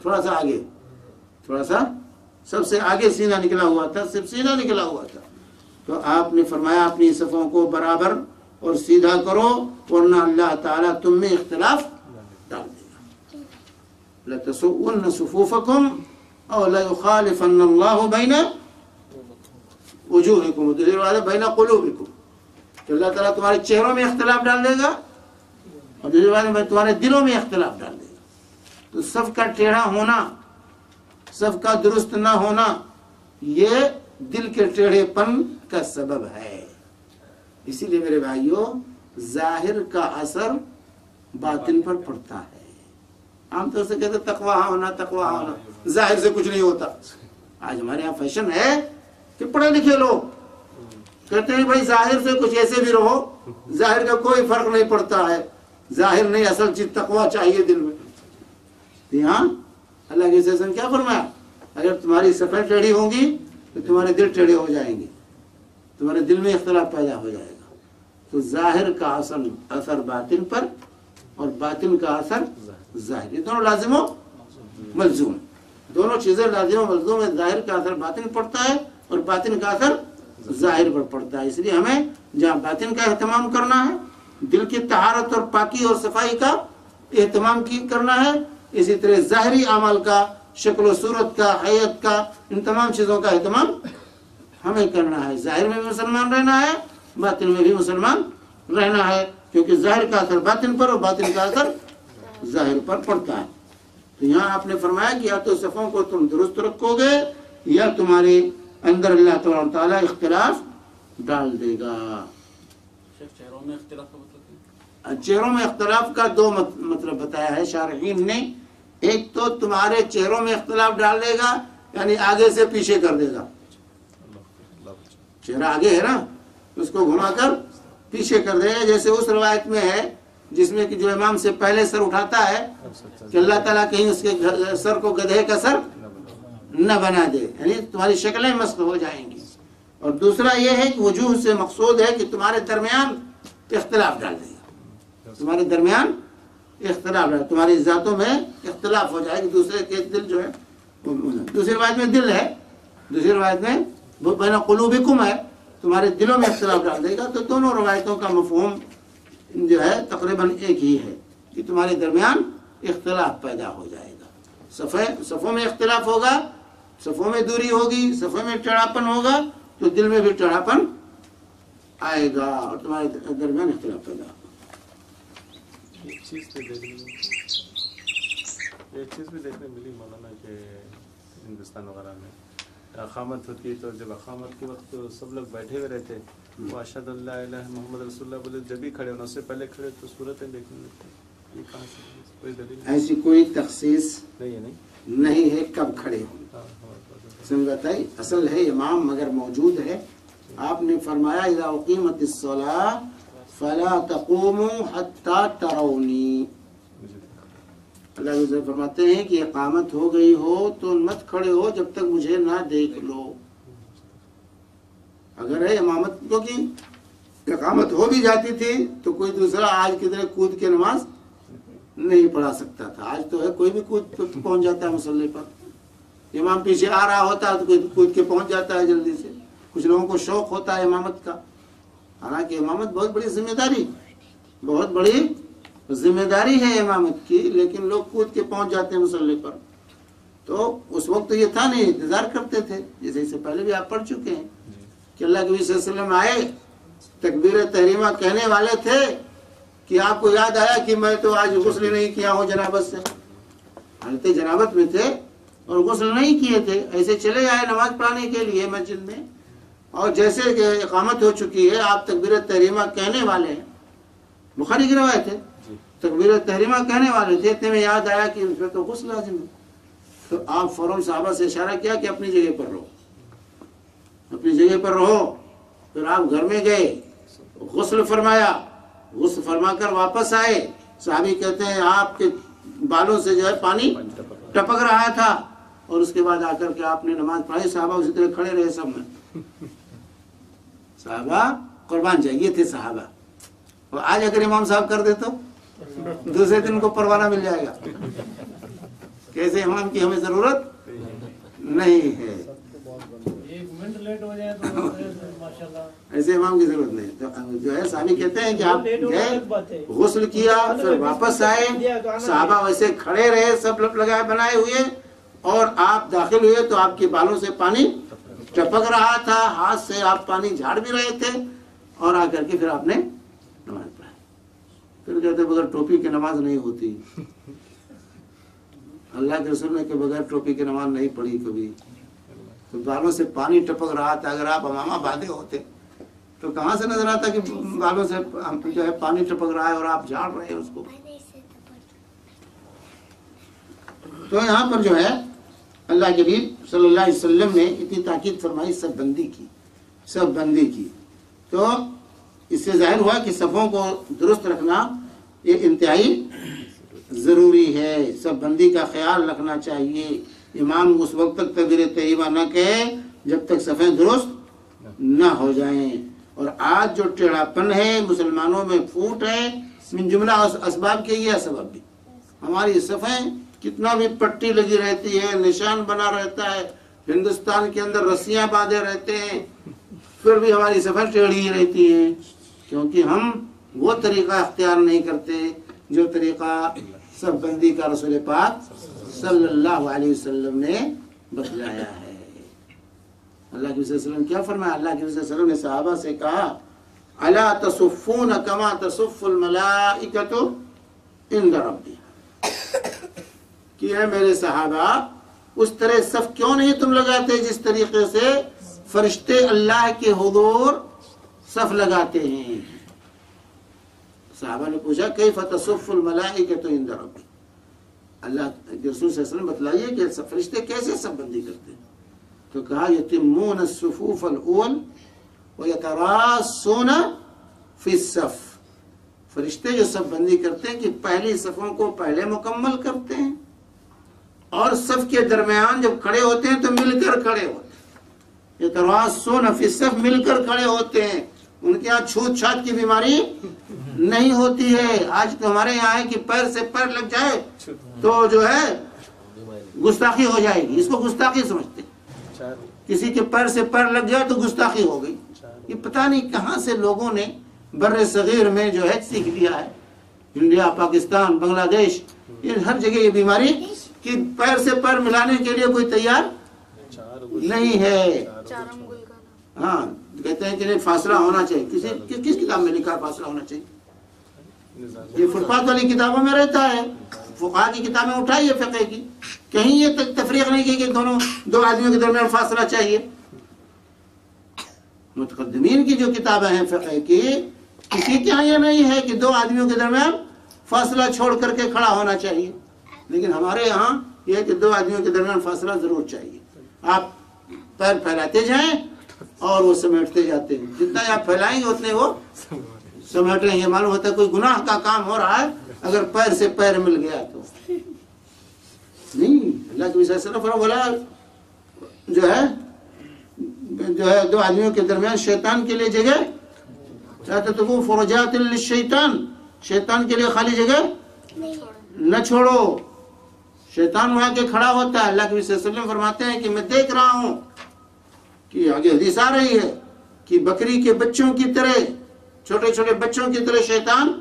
تھوڑا سا آگے، تھوڑا سا سب سے آگے سینہ نکلا ہوا تھا، صرف سینہ نکلا ہوا تھا۔ تو آپ نے فرمایا اپنی صفوں کو برابر اور سیدھا کرو، ورنہ اللہ تعالیٰ تم میں اختلاف ڈال دے گا۔ لَتَسُوُّنَّ صُفُوفَكُمْ أَوْ لَيُخَالِفَنَّ اللَّهُ بَيْنَ وُجُوهِكُمْ، دوسری بات ہے بَيْنَ قُلُوبِكُمْ، کہ اللہ تعالیٰ تمہارے چہروں میں اختلاف ڈال دے گا، اور دوسری بات ہے تمہارے دلوں میں اختلاف ڈال دے گا۔ تو صف کا ٹیڑھا ہونا، صف کا درست نہ ہونا، یہ دل کے ٹیڑھے پن کا سبب ہے۔ اسی لیے میرے بھائیوں، ظاہر کا اثر باطن پر پڑتا ہے۔ عام طور سے کہتے تقویٰ ہونا، تقویٰ ہونا، ظاہر سے کچھ نہیں ہوتا۔ آج ہمارے یہاں فیشن ہے کہ پڑھے لکھے لوگ کہتے ہیں بھائی ظاہر سے کچھ ایسے بھی رہو، ظاہر کا کوئی فرق نہیں پڑتا ہے، ظاہر نہیں، اصل چیز تقویٰ چاہیے دل میں۔ یہاں اللہ کے سیسن کیا فرمایا؟ اگر تمہاری صفیں ٹیڑھی ہوں گی تو تمہارے دل ٹیڑھے ہو جائیں گے، تمہارے دل میں اختلاف پیدا ہو جائے گا۔ تو ظاہر کا اثر باطن پر، اور باطن کا اثر ظاہر، یہ دونوں لازم و ملزوم، دونوں چیزیں لازم و ملزوم ہے۔ ظاہر کا اثر باطن پڑتا ہے اور باطن کا اثر ظاہر پر پڑتا ہے۔ اس لیے ہمیں جہاں باطن کا اہتمام کرنا ہے، دل کی طہارت اور پاکی اور صفائی کا اہتمام کرنا ہے، اسی طرح ظاہری اعمال کا، شکل و صورت کا، حیت کا، ان تمام چیزوں کا اہتمام ہمیں کرنا ہے۔ ظاہر میں بھی مسلمان رہنا ہے، باطن میں بھی مسلمان رہنا ہے، کیونکہ ظاہر کا اثر باطن پر اور باطن کا اثر ظاہر پر پڑتا ہے۔ تو یہاں آپ نے فرمایا کہ یا تو صفوں کو تم درست رکھو گے یا تمہارے اندر اللہ تعالیٰ اختلاف ڈال دے گا۔ چہروں میں اختلاف کا مطلب چہروں میں اختلاف کا دو مطلب بتایا ہے شارحین نے۔ ایک تو تمہارے چہروں میں اختلاف ڈال دے گا، یعنی آگے سے پیچھے کر دے گا۔ چہرہ آگے ہے نا، اس کو گھما کر پیچھے کر دے گا، جیسے اس روایت میں ہے جس میں کہ جو امام سے پہلے سر اٹھاتا ہے کہ اللہ تعالیٰ کہیں اس کے سر کو گدھے کا سر نہ بنا دے، یعنی تمہاری شکلیں مسخ ہو جائیں گی۔ اور دوسرا یہ ہے کہ وجوہ سے مقصود ہے کہ تمہارے درمیان اختلاف ڈال دے گا، تمہارے درمیان اختلاف ہے، تمہاری ذاتوں میں اختلاف ہو جائے گا، دوسرے کے دل جو ہے، دوسری روایت میں دل ہے، دوسری روایت میں بین قلوبکم ہے، تمہارے دلوں میں اختلاف ڈال دے گا۔ تو دونوں روایتوں کا مفہوم جو ہے تقریباً ایک ہی ہے کہ تمہارے درمیان اختلاف پیدا ہو جائے گا۔ صفوں میں اختلاف ہوگا، صفوں میں دوری ہوگی، صفوں میں ٹیڑھاپن ہوگا، تو دل میں بھی ٹیڑھاپن آئے گا اور تمہارے درمیان اختلاف پیدا ہوگا۔ ایک چیز بھی دیکھنے ملی مولانا کہ ہندوستان وغیرہ میں اقامت ہوتی ہے، تو جب اقامت کے وقت تو سب لوگ بیٹھے ہوئے رہتے، وہ اشہد اللہ الہ محمد رسول اللہ بولے، جب بھی کھڑے ہونا، اس سے پہلے کھڑے تو صورتیں دیکھنے لگتے، یہ کہاں سے کوئی دلیل؟ ایسی کوئی تخصیص نہیں ہے، نہیں ہے کب کھڑے ہوں، سمجھتا ہے اصل ہے امام مگر موجود ہے۔ آپ نے فرمایا اذا اقیمت الصلاۃ فلا تقوموا حتی ترونی، اللہ عزیز فرماتے ہیں کہ اقامت ہو گئی ہو تو مت کھڑے ہو جب تک مجھے نہ دیکھ لو۔ اگر ہے امامت، کیونکہ اقامت ہو بھی جاتی تھی تو کوئی دوسرا آج کی طرح کود کے نماز نہیں پڑھا سکتا تھا، آج تو ہے کوئی بھی کود پہنچ جاتا ہے مصلی پر، امام پیچھے آ رہا ہوتا ہے تو کوئی کود کے پہنچ جاتا ہے جلدی سے۔ کچھ لوگوں کو شوق ہوتا ہے امامت کا، حالانکہ امامت بہت بڑی ذمہ داری، بہت بڑی ذمہ داری ہے امامت کی، لیکن لوگ کود کے پہنچ جاتے ہیں مصلی پر۔ تو اس وقت تو یہ تھا نہیں، انتظار کرتے تھے، جیسے اس سے پہلے بھی آپ پڑھ چکے ہیں کہ اللہ کے نبی صلی اللہ علیہ وسلم آئے تکبیر تحریمہ کہنے والے تھے کہ آپ کو یاد آیا کہ میں تو آج غسل نہیں کیا ہوں جنابت سے، حالت جنابت میں تھے اور غسل نہیں کیے تھے، ایسے چلے آئے نماز پڑھانے کے لیے مسجد میں، اور جیسے کہ اقامت ہو چکی ہے آپ تکبیر تحریمہ کہنے والے ہیں، بخاری کی روایت ہے، تکبیر تحریمہ کہنے والے تھے، اتنے میں یاد آیا کہ اس میں تو غسل لازم ہے، تو آپ فوراً صحابہ سے اشارہ کیا کہ اپنی جگہ پر رہو، اپنی جگہ پر رہو۔ پھر آپ گھر میں گئے، غسل فرمایا، غسل فرما کر واپس آئے، صحابی کہتے ہیں آپ کے بالوں سے جو ہے پانی ٹپک رہا تھا، اور اس کے بعد آ کر کے آپ نے نماز پڑھائی، صحابہ اسی طرح کھڑے رہے سب میں، صحابہ قربان چاہیے تھے صحابہ، اور آج اگر امام صاحب کر دے تو دوسرے دن کو پروانہ مل جائے گا، کیسے امام کی ہمیں ضرورت نہیں ہے، ایک منٹ لیٹ ہو جائے تو ماشاءاللہ ایسے امام کی ضرورت نہیں، تو جو ہے صحابی کہتے ہیں کہ آپ گئے غسل کیا پھر واپس آئے، صحابہ ویسے کھڑے رہے سب لپ لگائے بنائے ہوئے، اور آپ داخل ہوئے تو آپ کے بالوں سے پانی ٹپک رہا تھا، ہاتھ سے آپ پانی جھاڑ بھی رہے تھے، اور آ کر کے پھر آپ نے نماز پڑھائی۔ پھر کہتے بغیر ٹوپی کی نماز نہیں ہوتی، اللہ کے رسول نے کہ بغیر ٹوپی کی نماز نہیں پڑھی کبھی، تو بالوں سے پانی ٹپک رہا تھا، اگر آپ امامہ باندھے ہوتے تو کہاں سے نظر آتا کہ بالوں سے جو ہے پانی ٹپک رہا ہے اور آپ جھاڑ رہے ہیں اس کو۔ تو یہاں پر جو ہے اللہ کے نبی صلی اللہ علیہ وسلم نے اتنی تاکید فرمائی سب بندی کی، تو اس سے ظاہر ہوا کہ صفوں کو درست رکھنا یہ انتہائی ضروری ہے، سب بندی کا خیال رکھنا چاہیے، امام اس وقت تک تکبیر طیبہ نہ کہے جب تک صفیں درست نہ ہو جائیں۔ اور آج جو ٹیڑھا پن ہے مسلمانوں میں پھوٹ ہے، من جملہ اسباب کے یہ سبب بھی، ہماری صفیں کتنا بھی پٹی لگی رہتی ہے، نشان بنا رہتا ہے، ہندوستان کے اندر رسیاں باندھے رہتے ہیں، پھر بھی ہماری صفیں ٹیڑھی ہی رہتی ہیں، کیونکہ ہم وہ طریقہ اختیار نہیں کرتے جو طریقہ سب بندی کا رسول پاک صلی اللہ علیہ وسلم نے بتلایا ہے۔ اللہ کے وسلم کیا فرمایا؟ اللہ کے وسلم نے صحابہ سے کہا الا تصفون کما تصف الملائکۃ عند ربها، کہ اے میرے صحابہ اس طرح صف کیوں نہیں تم لگاتے جس طریقے سے فرشتے اللہ کے حضور صف لگاتے ہیں۔ صحابہ نے پوچھا کیف تصف الملائکۃ عند ربها، اللہ کے رسول صلی اللہ علیہ وسلم بتلائیے کہ فرشتے کیسے صف بندی کرتے ہیں؟ تو کہا یتمون الصفوف الاول ویتراصون فی الصف، فرشتے جو صف بندی کرتے ہیں کہ پہلی صفوں کو پہلے مکمل کرتے ہیں، اور صف کے درمیان جب کھڑے ہوتے ہیں تو مل کر کھڑے ہوتے ہیں، یتراصون فی الصف، مل کر کھڑے ہوتے ہیں، ان کے یہاں چھوت چھات کی بیماری نہیں ہوتی ہے۔ آج تو ہمارے یہاں ہے کہ پیر سے پیر لگ جائے تو جو ہے گستاخی ہو جائے گی، اس کو گستاخی سمجھتے ہیں، کسی کے پیر سے پیر لگ جائے تو گستاخی ہو گئی۔ یہ پتہ نہیں کہاں سے لوگوں نے بر صغیر میں جو ہے سیکھ لیا ہے، انڈیا، پاکستان، بنگلہ دیش، یہ ہر جگہ یہ بیماری کہ پیر سے پیر ملانے کے لیے کوئی تیار نہیں ہے۔ ہاں کہتے ہیں کہ فاصلہ ہونا چاہیے، کس کتاب میں لکھا فاصلہ ہونا چاہیے؟ یہ فٹ پاتھ والی کتابوں میں رہتا ہے، فقہا کی کتابیں اٹھائیے فقہ کی، کہیں یہ تفریق نہیں کی کہ دو آدمیوں کے درمیان فاصلہ چاہیے۔ متقدمین کی جو کتابیں ہیں فقہ کی، کسی کے یہاں یہ نہیں ہے کہ دو آدمیوں کے درمیان فاصلہ چھوڑ کر کے کھڑا ہونا چاہیے، لیکن ہمارے یہاں یہ ہے کہ دو آدمیوں کے درمیان فاصلہ ضرور چاہیے۔ آپ پیر پھیلاتے جائیں اور وہ سمیٹتے جاتے ہیں، جتنا آپ پھیلائیں گے اتنے وہ سمیٹ رہے ہیں۔ معلوم ہوتا ہے کوئی گناہ کا کام ہو رہا ہے اگر پیر سے پیر مل گیا تو نہیں۔ اللہ کے وسلم بولا جو ہے دو آدمیوں کے درمیان شیطان کے لیے جگہ چاہتے تو وہ فرجات للشیطان، شیطان کے لیے خالی جگہ نہ چھوڑو، شیطان وہاں کے کھڑا ہوتا ہے۔ اللہ کے وسلم فرماتے ہیں کہ میں دیکھ رہا ہوں کہ آگے حدیث آ رہی ہے کہ بکری کے بچوں کی طرح، چھوٹے چھوٹے بچوں کی طرح شیطان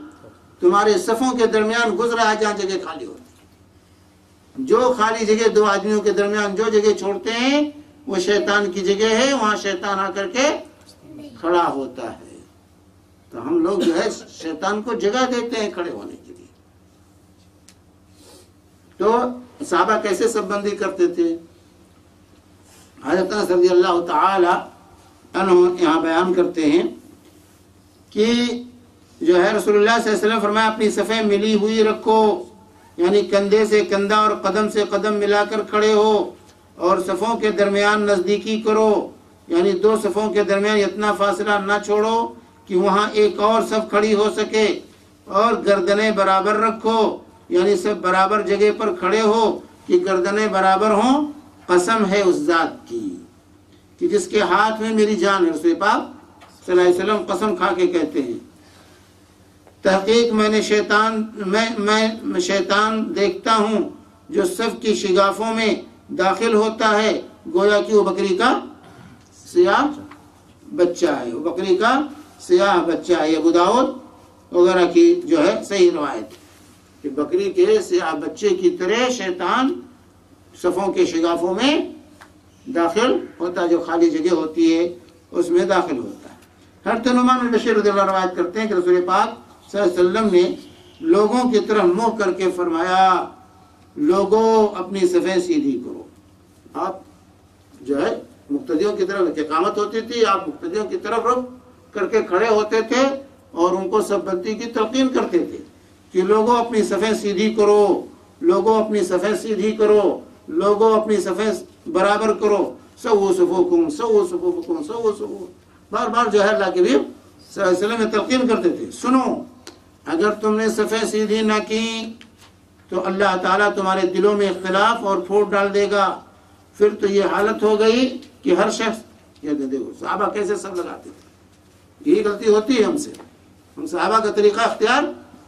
تمہارے صفوں کے درمیان گزرا ہے جہاں جگہ خالی ہوتی ہے۔ جو خالی جگہ دو آدمیوں کے درمیان جو جگہ چھوڑتے ہیں وہ شیطان کی جگہ ہے، وہاں شیطان آ کر کے کھڑا ہوتا ہے. تو ہم لوگ جو ہے شیطان کو جگہ دیتے ہیں کھڑے ہونے کے لیے. تو صحابہ کیسے صف بندی کرتے تھے؟ حضرت انس رضی اللہ تعالی عنہ یہاں بیان کرتے ہیں کہ جو ہے رسول اللہ صلی اللہ علیہ وسلم فرمایا اپنی صفیں ملی ہوئی رکھو، یعنی کندھے سے کندھا اور قدم سے قدم ملا کر کھڑے ہو، اور صفوں کے درمیان نزدیکی کرو، یعنی دو صفوں کے درمیان اتنا فاصلہ نہ چھوڑو کہ وہاں ایک اور صف کھڑی ہو سکے، اور گردنیں برابر رکھو، یعنی سب برابر جگہ پر کھڑے ہو کہ گردنیں برابر ہوں. قسم ہے اس ذات کی کہ جس کے ہاتھ میں میری جان ہے، رسول پاک صلی اللہ علیہ وسلم قسم کھا کے کہتے ہیں، تحقیق میں شیطان دیکھتا ہوں جو صف کی شگافوں میں داخل ہوتا ہے، گویا کہ وہ بکری کا سیاہ بچہ ہے، وہ بکری کا سیاہ بچہ ہے. ابو داؤد وغیرہ کی جو ہے صحیح روایت کہ بکری کے سیاہ بچے کی طرح شیطان صفوں کے شگافوں میں داخل ہوتا ہے، جو خالی جگہ ہوتی ہے اس میں داخل ہوتا ہے. حضرت نعمان بن بشیر رضی اللہ عنہ روایت کرتے ہیں کہ رسول پاک صلی اللہ علیہ وسلم نے لوگوں کی طرف منہ کر کے فرمایا، لوگوں اپنی صفیں سیدھی کرو. آپ جو ہے مقتدیوں کی طرف اقامت ہوتی تھی، آپ مقتدیوں کی طرف رخ کر کے کھڑے ہوتے تھے اور ان کو صف بندی کی تلقین کرتے تھے کہ لوگوں اپنی صفیں سیدھی کرو، لوگوں اپنی صفیں سیدھی کرو، لوگوں اپنی صفیں برابر کرو. سووا صفوکم سووا صفوکم سووا صفوکم، بار بار جو ہے اللہ کے حبیب صلی اللہ علیہ وسلم میں تلقین کرتے تھے. سنو، اگر تم نے صفیں سیدھی نہ کی تو اللہ تعالیٰ تمہارے دلوں میں اختلاف اور پھوٹ ڈال دے گا. پھر تو یہ حالت ہو گئی کہ ہر شخص یہ دیکھو صحابہ کیسے سب لگاتے تھے. یہی غلطی ہوتی ہے ہم سے، ہم صحابہ کا طریقہ اختیار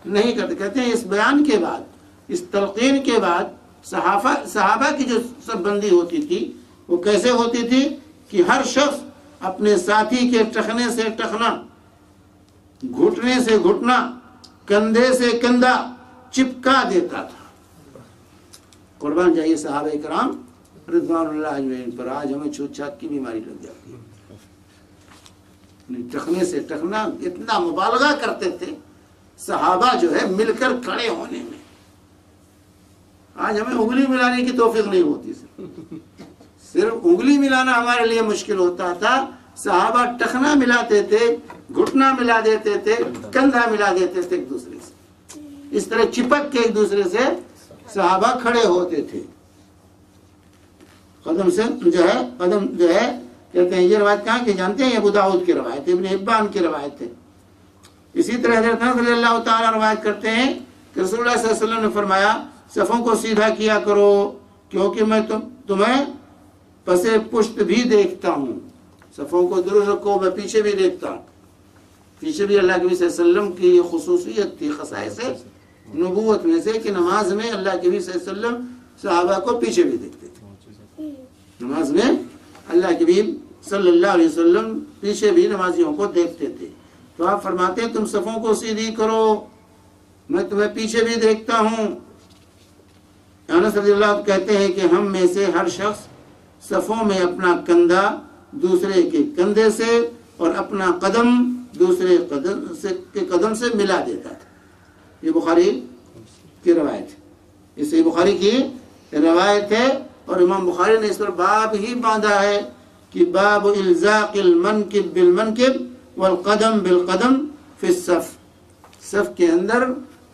نہیں کرتے. کہتے ہیں اس بیان کے بعد، اس تلقین کے بعد صحابہ کی جو سب بندی ہوتی تھی وہ کیسے ہوتی تھی کہ ہر شخص اپنے ساتھی کے ٹخنے سے ٹخنا، گھٹنے سے گھٹنا، کندھے سے کندھا چپکا دیتا تھا. قربان جائیے صحابہ کرام رضوان اللہ اجمعین پر. آج ہمیں چھوت چھات کی بیماری لگ جاتی ہے. ٹخنے سے ٹخنا، اتنا مبالغہ کرتے تھے صحابہ جو ہے مل کر کھڑے ہونے میں. آج ہمیں انگلی ملانے کی توفیق نہیں ہوتی، صرف انگلی ملانا ہمارے لیے مشکل ہوتا تھا. صحابہ ٹخنا ملاتے تھے، گھٹنا ملا دیتے تھے، کندھا ملا دیتے تھے ایک دوسرے سے. اس طرح چپک کے ایک دوسرے سے صحابہ کھڑے ہوتے تھے. قدم سے قدم جو ہے کہتے ہیں، یہ روایت کہاں کی جانتے ہیں؟ ابو داؤد کی روایت ہے، ابن حبان کی روایت ہے. اسی طرح حضرت انس رضی اللہ تعالیٰ روایت کرتے ہیں کہ رسول اللہ صلی اللہ علیہ وسلم نے فرمایا، صفوں کو سیدھا کیا کرو کیونکہ میں تمہیں پس پشت بھی دیکھتا ہوں. صفوں کو درست رکھو، میں پیچھے بھی دیکھتا ہوں. پیچھے بھی اللہ کے نبی صلی اللہ علیہ وسلم کی یہ خصوصیت تھی، خصائص نبوت میں سے کہ نماز میں اللہ کے نبی صلی اللہ علیہ وسلم صحابہ کو پیچھے بھی دیکھتے تھے. نماز میں اللہ کے نبی صلی اللہ علیہ وسلم پیچھے بھی نمازیوں کو دیکھتے تھے. تو آپ فرماتے ہیں تم صفوں کو سیدھی کرو، میں تمہیں پیچھے بھی دیکھتا ہوں. انس رضی اللہ عنہ کہتے ہیں کہ ہم میں سے ہر شخص صفوں میں اپنا کندھا دوسرے کے کندھے سے اور اپنا قدم دوسرے قدم سے ملا دیتا تھا. یہ بخاری کی روایت ہے، اس سے بخاری کی روایت ہے، اور امام بخاری نے اس پر باب ہی باندھا ہے کہ باب الزاق المنکب بالمنکب والقدم بالقدم فی الصف. صف کے اندر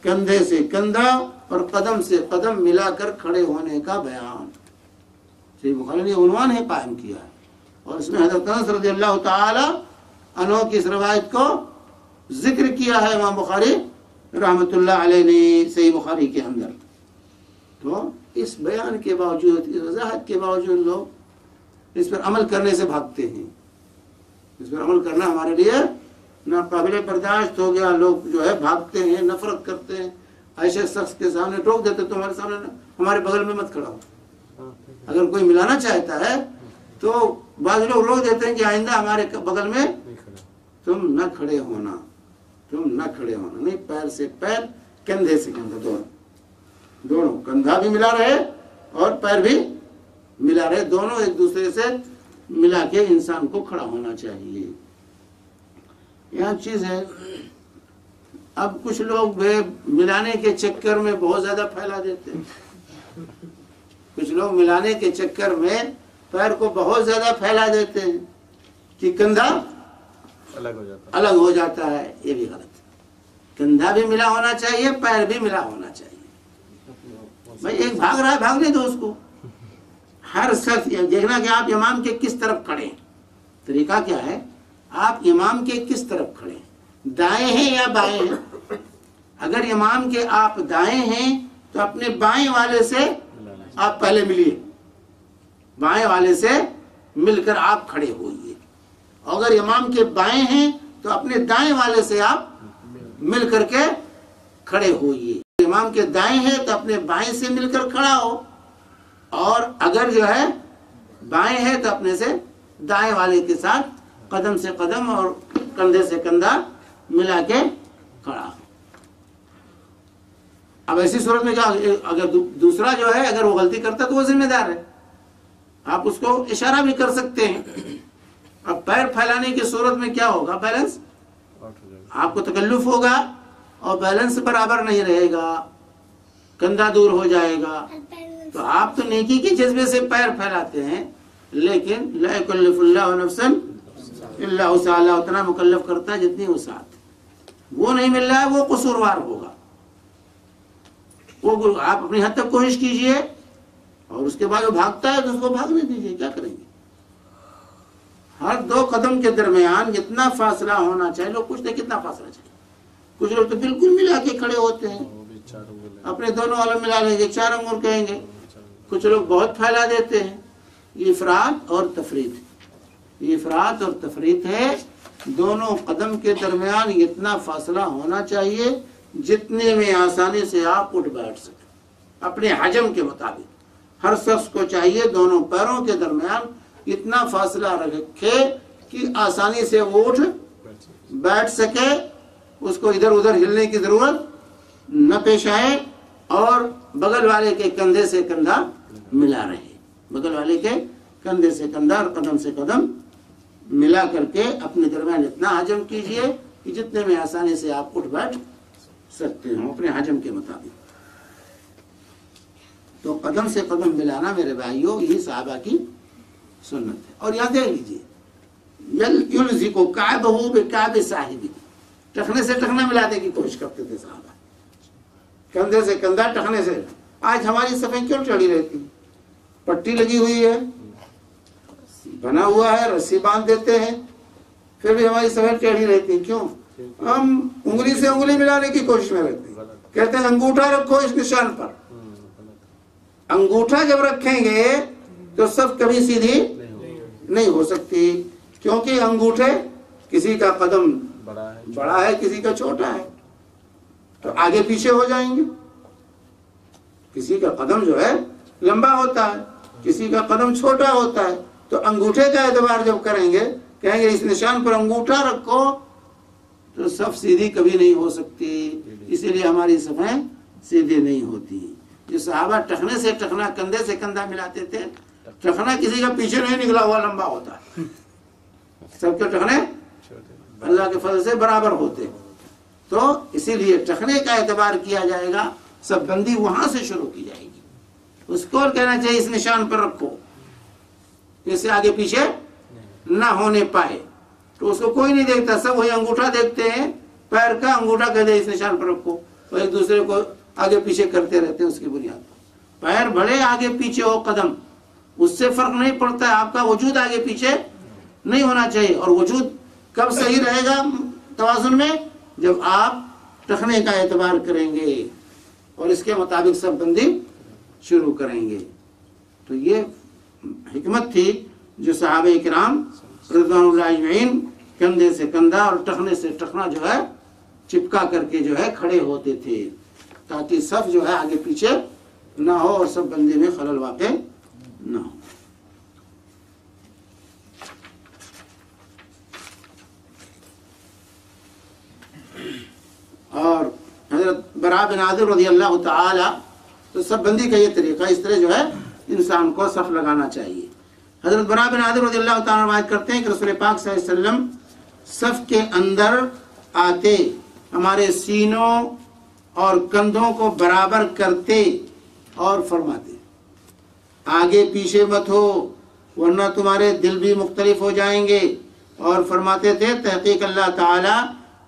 کندھے سے کندھا اور قدم سے قدم ملا کر کھڑے ہونے کا بیان. صحیح بخاری نے عنوان ہے قائم کیا ہے، اور اس میں حضرت انس رضی اللہ تعالی عنہ کی اس روایت کو ذکر کیا ہے امام بخاری رحمۃ اللہ علیہ نے صحیح بخاری کے اندر. تو اس بیان کے باوجود، اس وضاحت کے باوجود لوگ اس پر عمل کرنے سے بھاگتے ہیں. اس پر عمل کرنا ہمارے لیے ناقابل برداشت ہو گیا. لوگ جو ہے بھاگتے ہیں، نفرت کرتے ہیں. ایسے شخص کے سامنے ٹوک دیتے، تمہارے سامنے ہمارے بغل میں مت کھڑا ہو. اگر کوئی ملانا چاہتا ہے تو بعض لوگ روک دیتے ہیں کہ آئندہ ہمارے بغل میں تم نہ کھڑے ہونا، تم نہ کھڑے ہونا. نہیں، پیر سے پیر، کندھے سے کندھا، دونوں کندھا بھی ملا رہے اور پیر بھی ملا رہے، دونوں ایک دوسرے سے ملا کے انسان کو کھڑا ہونا چاہیے. یہاں چیز ہے، اب کچھ لوگ ملانے کے چکر میں بہت زیادہ پھیلا دیتے ہیں، کچھ لوگ ملانے کے چکر میں پیر کو بہت زیادہ پھیلا دیتے ہیں کہ کندھا الگ ہو جاتا ہے، یہ بھی غلط ہے۔ کندھا بھی ملا ہونا چاہیے، پیر بھی ملا ہونا چاہیے۔ بھائی ایک بھاگ رہا ہے، بھاگنے دو اس کو۔ ہر شخص یہ دیکھنا کہ آپ امام کے کس طرف کھڑے ہیں۔ طریقہ کیا ہے؟ آپ امام کے کس طرف کھڑے ہیں، دائیں ہیں یا بائیں ہیں؟ اگر امام کے آپ دائیں ہیں تو اپنے بائیں والے سے آپ پہلے ملیے، بائیں والے سے مل کر آپ کھڑے ہوئیے۔ اگر امام کے بائیں ہیں تو اپنے دائیں والے سے آپ مل کر کے کھڑے ہوئیے۔ امام کے دائیں ہیں تو اپنے بائیں سے مل کر کھڑا ہو، اور اگر جو ہے بائیں ہے تو اپنے سے دائیں والے کے ساتھ قدم سے قدم اور کندھے سے کندھا ملا کے کھڑا ہو۔ اب ایسی صورت میں کیا، اگر دوسرا جو ہے اگر وہ غلطی کرتا تو وہ ذمہ دار ہے، آپ اس کو اشارہ بھی کر سکتے ہیں۔ اب پیر پھیلانے کی صورت میں کیا ہوگا، بیلنس آپ کو تکلف ہوگا اور بیلنس برابر نہیں رہے گا، کندھا دور ہو جائے گا۔ تو آپ تو نیکی کے جذبے سے پیر پھیلاتے ہیں، لیکن لا یکلف اللہ نفسا الا وسعها، اللہ اتنا مکلف کرتا ہے جتنی وسعت، وہ نہیں مل رہا ہے وہ قصوروار ہوگا۔ وہ آپ اپنی حد تک کوشش کیجئے، اور اس کے بعد وہ بھاگتا ہے تو اس کو بھاگنے دیجئے، کیا کریں گے؟ ہر دو قدم کے درمیان جتنا فاصلہ ہونا چاہیے، لوگ پوچھتے ہیں کتنا فاصلہ چاہیے، کچھ لوگ تو بالکل ملا کے کھڑے ہوتے ہیں، اپنے دونوں علم ملا لیں گے، 4 انگور کہیں گے، کچھ لوگ بہت پھیلا دیتے ہیں۔ یہ افراط اور تفریط، یہ افراط اور تفریط ہے۔ دونوں قدم کے درمیان اتنا فاصلہ ہونا چاہیے جتنے میں آسانی سے آپ اٹھ بیٹھ سکیں، اپنے حجم کے مطابق۔ ہر شخص کو چاہیے دونوں پیروں کے درمیان اتنا فاصلہ رکھے کہ آسانی سے وہ اٹھ بیٹھ سکے، اس کو ادھر ادھر ہلنے کی ضرورت نہ پیش آئے، اور بغل والے کے کندھے سے کندھا ملا رہے، بغل والے کے کندھے سے کندھا اور قدم سے قدم ملا کر کے اپنے درمیان اتنا حجم کیجئے کہ جتنے میں آسانی سے آپ اٹھ بیٹھ سکتے ہوں اپنے حجم کے مطابق۔ تو قدم سے قدم ملانا میرے بھائیوں یہ صحابہ کی سنت ہے۔ اور یہاں دیکھ لیجئے، یلزق کعبہ بکعب صاحبہ، ٹخنے سے ٹخنا ملانے کی کوشش کرتے تھے صحابہ، کندھے سے کندھا، ٹخنے سے۔ آج ہماری صفیں کیوں ٹیڑھی رہتی، پٹی لگی ہوئی ہے، بنا ہوا ہے، رسی باندھ دیتے ہیں، پھر بھی ہماری صفیں ٹیڑھی رہتی ہیں، کیوں؟ ہم انگلی سے انگلی ملانے کی کوشش میں رہتے ہیں، کہتے ہیں انگوٹھا رکھو اس نشان پر۔ انگوٹھا جب رکھیں گے تو صف کبھی سیدھی نہیں ہو سکتی، کیونکہ انگوٹھے کسی کا قدم بڑا ہے کسی کا چھوٹا ہے، تو آگے پیچھے ہو جائیں گے۔ کسی کا قدم جو ہے لمبا ہوتا ہے، کسی کا قدم چھوٹا ہوتا ہے، تو انگوٹھے کا اعتبار جب کریں گے، کہیں گے اس نشان پر انگوٹھا رکھو، تو صف سیدھی کبھی نہیں ہو سکتی، اسی لیے ہماری صفیں سیدھی نہیں ہوتی۔ جو صحابہ ٹخنے سے ٹخنا، کندھے سے کندھا ملاتے تھے، ٹخنا کسی کا پیچھے نہیں نکلا ہوا لمبا ہوتا ہے، سب کے ٹخنے اللہ کے فضل سے برابر ہوتے، تو اسی لیے ٹخنے کا اعتبار کیا جائے گا، سب بندی وہاں سے شروع کی جائے گی۔ اس کو کہنا چاہیے اس نشان پر رکھو، جیسے آگے پیچھے نہ ہونے پائے، تو اس کو کوئی نہیں دیکھتا، سب وہی انگوٹھا دیکھتے ہیں، پیر کا انگوٹھا کہتے ہیں اس نشان پر رکھو، اور ایک دوسرے کو آگے پیچھے کرتے رہتے ہیں اس کی بنیاد پر۔ پیر بڑے آگے پیچھے ہو قدم، اس سے فرق نہیں پڑتا ہے، آپ کا وجود آگے پیچھے نہیں ہونا چاہیے۔ اور وجود کب صحیح رہے گا توازن میں، جب آپ ٹخنے کا اعتبار کریں گے اور اس کے مطابق سب بندی شروع کریں گے۔ تو یہ حکمت تھی جو صحابہ کرام رضوان اللہ اجمعین کندھے سے کندھا اور ٹخنے سے ٹخنا جو ہے چپکا کر کے جو ہے کھڑے ہوتے تھے، تاکہ صف جو ہے آگے پیچھے نہ ہو اور سب بندی میں خلل واقع نہ ہو۔ اور حضرت براء بن عازب رضی اللہ تعالی، تو سب بندی کا یہ طریقہ، اس طرح جو ہے انسان کو صف لگانا چاہیے۔ حضرت براء بن عازب رضی اللہ تعالی روایت کرتے ہیں کہ رسول پاک صلی اللہ علیہ وسلم صف کے اندر آتے ہمارے سینوں اور کندھوں کو برابر کرتے اور فرماتے آگے پیچھے مت ہو ورنہ تمہارے دل بھی مختلف ہو جائیں گے، اور فرماتے تھے تحقیق اللہ تعالی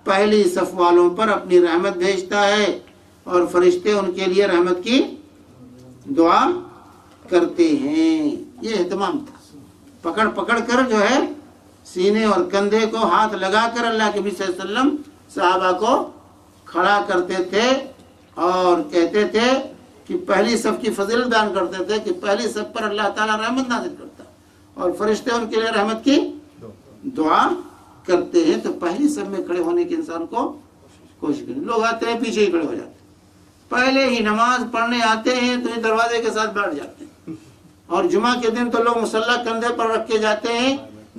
پہلی صف والوں پر اپنی رحمت بھیجتا ہے اور فرشتے ان کے لیے رحمت کی دعا کرتے ہیں۔ یہ اہتمام تھا، پکڑ پکڑ کر جو ہے سینے اور کندھے کو ہاتھ لگا کر اللہ کے نبی صلی اللہ علیہ وسلم صحابہ کو کھڑا کرتے تھے اور کہتے تھے کہ پہلی صف کی فضیلت بیان کرتے تھے کہ پہلی صف پر اللہ تعالیٰ رحمت نازل کرتا اور فرشتے ان کے لیے رحمت کی دعا کرتے ہیں۔ تو پہلی صف میں کھڑے ہونے کے انسان کو کوشش کریں۔ لوگ آتے ہیں پیچھے ہی کھڑے ہو جاتے ہیں، پہلے ہی نماز پڑھنے آتے ہیں تو دروازے کے ساتھ بیٹھ جاتے ہیں، اور جمعہ کے دن تو لوگ مصلی کندھے پر رکھ کے جاتے ہیں،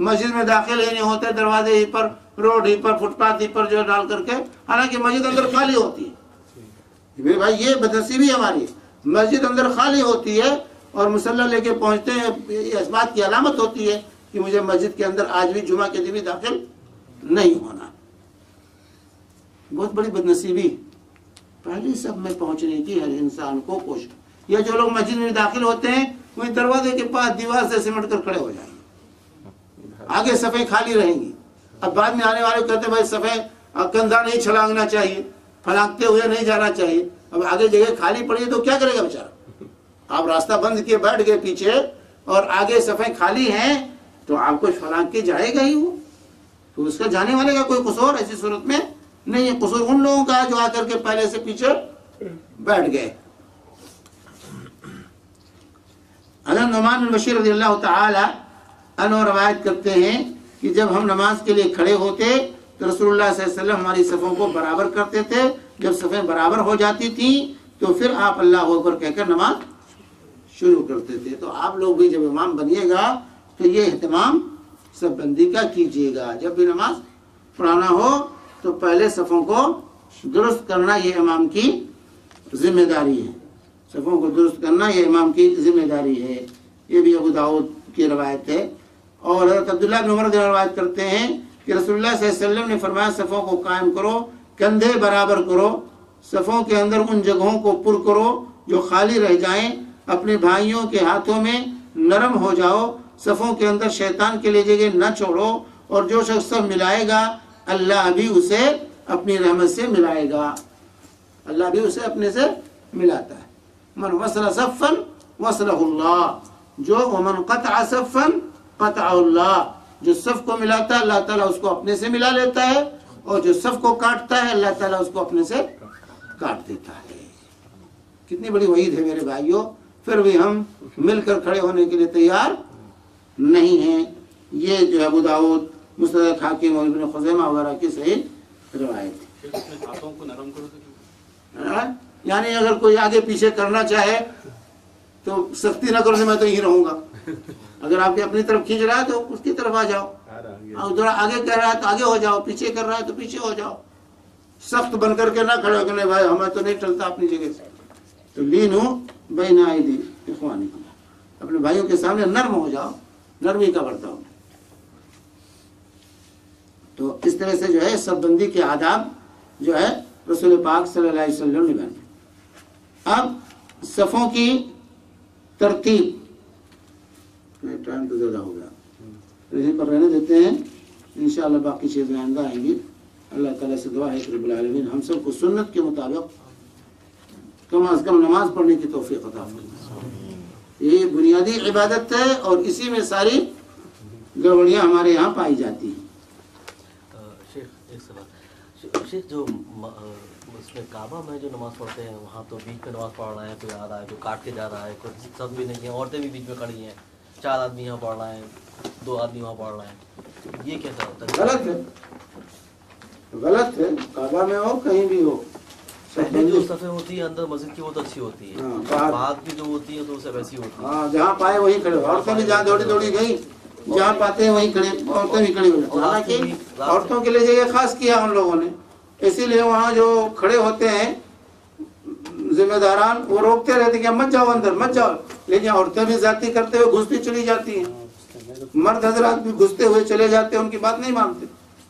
مسجد میں داخل ہی نہیں ہوتے، دروازے ہی پر، روڈ ہی پر، فٹ پاتھ ہی پر جو ڈال کر کے، حالانکہ مسجد اندر خالی ہوتی ہے۔ میرے بھائی یہ بدنصیبی ہماری ہے، مسجد اندر خالی ہوتی ہے اور مصلی لے کے پہنچتے ہیں، یہ اس بات کی علامت ہوتی ہے کہ مجھے مسجد کے اندر آج بھی جمعہ کے دن بھی داخل نہیں ہونا۔ بہت بڑی بدنصیبی پہلی صف میں پہنچنے کی ہر انسان کو کوشش۔ یہ جو لوگ مسجد میں داخل ہوتے ہیں وہی دروازے کے پاس دیوار سے سمٹ کر کھڑے ہو جائیں گے، آگے صفیں خالی رہیں گی۔ اب بعد میں آنے والے کہتے ہیں بھائی صفیں کندھا نہیں چھلانگنا چاہیے، پھلانگتے ہوئے نہیں جانا چاہیے۔ اب آگے جگہ خالی پڑی ہے تو کیا کرے گا بیچارہ؟ آپ راستہ بند کیے بیٹھ گئے پیچھے اور آگے صفیں خالی ہیں تو آپ کو پھلانگ کے جائے گا ہی وہ، تو اس کا جانے والے کا کوئی قصور ایسی صورت میں نہیں ہے۔ قصور ان لوگوں کا جو آ کر کے پہلے سے پیچھے بیٹھ گئے۔ حضرت نعمان بن بشیر رضی اللہ تعالی عنہ روایت کرتے ہیں کہ جب ہم نماز کے لیے کھڑے ہوتے تو رسول اللہ صلی اللہ علیہ وسلم ہماری صفوں کو برابر کرتے تھے۔ جب صفیں برابر ہو جاتی تھیں تو پھر آپ اللہ اکبر کہہ کر نماز شروع کرتے تھے۔ تو آپ لوگ بھی جب امام بنیے گا تو یہ اہتمام صف بندی کا کیجیے گا۔ جب بھی نماز پڑھانا ہو تو پہلے صفوں کو درست کرنا یہ امام کی ذمہ داری ہے، صفوں کو درست کرنا یہ امام کی ذمہ داری ہے۔ یہ بھی ابو داؤد کی روایت ہے۔ اور حضرت عبداللہ بن عمر روایت کرتے ہیں کہ رسول اللہ صلی اللہ علیہ وسلم نے فرمایا صفوں کو قائم کرو، کندھے برابر کرو، صفوں کے اندر ان جگہوں کو پر کرو جو خالی رہ جائیں، اپنے بھائیوں کے ہاتھوں میں نرم ہو جاؤ، صفوں کے اندر شیطان کے لیے جگہ نہ چھوڑو، اور جو شخص سب ملائے گا اللہ بھی اسے اپنی رحمت سے ملائے گا، اللہ بھی اسے اپنے سے ملاتا ہے۔ من وصل صفا وصلہ اللہ، جو ومن قطع صفا قطع اللہ، جو صف کو ملاتا ہے اللہ تعالیٰ اس کو اپنے سے ملا لیتا ہے، اور جو صف کو کاٹتا ہے اللہ تعالیٰ اس کو اپنے سے کاٹ دیتا ہے۔ کتنی بڑی وعید ہے میرے بھائیوں، پھر بھی ہم مل کر کھڑے ہونے کے لیے تیار نہیں ہیں۔ یہ جو ابو داؤد، مستدرک حاکم اور ابن خزیمہ وغیرہ کی صحیح روایت ہے۔ ہاتھوں کو نرم کرو تو یعنی اگر کوئی آگے پیچھے کرنا چاہے تو سختی نہ کرو، میں تو یہی رہوں گا۔ اگر آپ کے اپنی طرف کھینچ رہا ہے تو اس کی طرف آ جاؤ، اور آگے کر رہا ہے تو آگے ہو جاؤ، پیچھے کر رہا ہے تو پیچھے ہو جاؤ۔ سخت بن کر کے نہ کھڑے ہو کہ نہیں بھائی ہمیں تو نہیں چلتا اپنی جگہ سے۔ تو لینو بین ایدی اخوانکم، اپنے بھائیوں کے سامنے نرم ہو جاؤ، نرمی کا برتاؤ۔ تو اس طرح سے جو ہے صف بندی کے آداب جو ہے رسول پاک صلی اللہ علیہ وسلم نے بیان کیا۔ اب صفوں کی ترتیب، ٹائم تو زیادہ ہو گیا، یہیں پر رہنے دیتے ہیں، انشاءاللہ باقی چیزیں آئندہ آئیں گی۔ اللہ تعالیٰ سے دعا ہے کہ رب العالمین ہم سب کو سنت کے مطابق کم از کم نماز پڑھنے کی توفیق عطا فرمائے۔ یہ بنیادی عبادت ہے اور اسی میں ساری گڑبڑیاں ہمارے یہاں پائی جاتی ہیں۔ شیخ ایک سوال، شیخ جو اس میں کعبہ میں جو نماز پڑھتے ہیں وہاں تو بیچ میں نماز پڑھ رہے ہیں، کوئی آ رہا ہے کوئی کاٹ کے جا رہا ہے، کوئی سب بھی نہیں ہے، عورتیں بھی بیچ میں کھڑی ہیں، 4 آدمی یہاں پڑھ رہے ہیں، 2 آدمی وہاں پڑھ رہے ہیں، یہ کیسا ہوتا ہے؟ غلط ہے، غلط ہے، کعبہ میں ہو کہیں بھی ہو۔ پہلے جو صفیں ہوتی ہیں اندر مسجد کی وہ تو اچھی ہوتی ہے، بعد کی جو ہوتی ہیں تو اسے ویسی ہوتی ہے۔ ہاں جہاں پائے وہیں کھڑے، عورتیں بھی جہاں دوڑی دوڑی گئی جہاں پاتے ہیں وہیں کھڑے، عورتیں بھی کھڑی ہوئی۔ حالانکہ عورتوں کے لیے یہ خاص کیا ان لوگوں نے، اسی لیے وہاں جو کھڑے ہوتے ہیں ذمہ داران وہ روکتے رہتے کہ مت جاؤ اندر مت جاؤ، لیکن عورتیں بھی زیادتی کرتے ہوئے گھستی چلی جاتی ہیں، مرد حضرات بھی گھستے ہوئے چلے جاتے ہیں، ان کی بات نہیں مانتے۔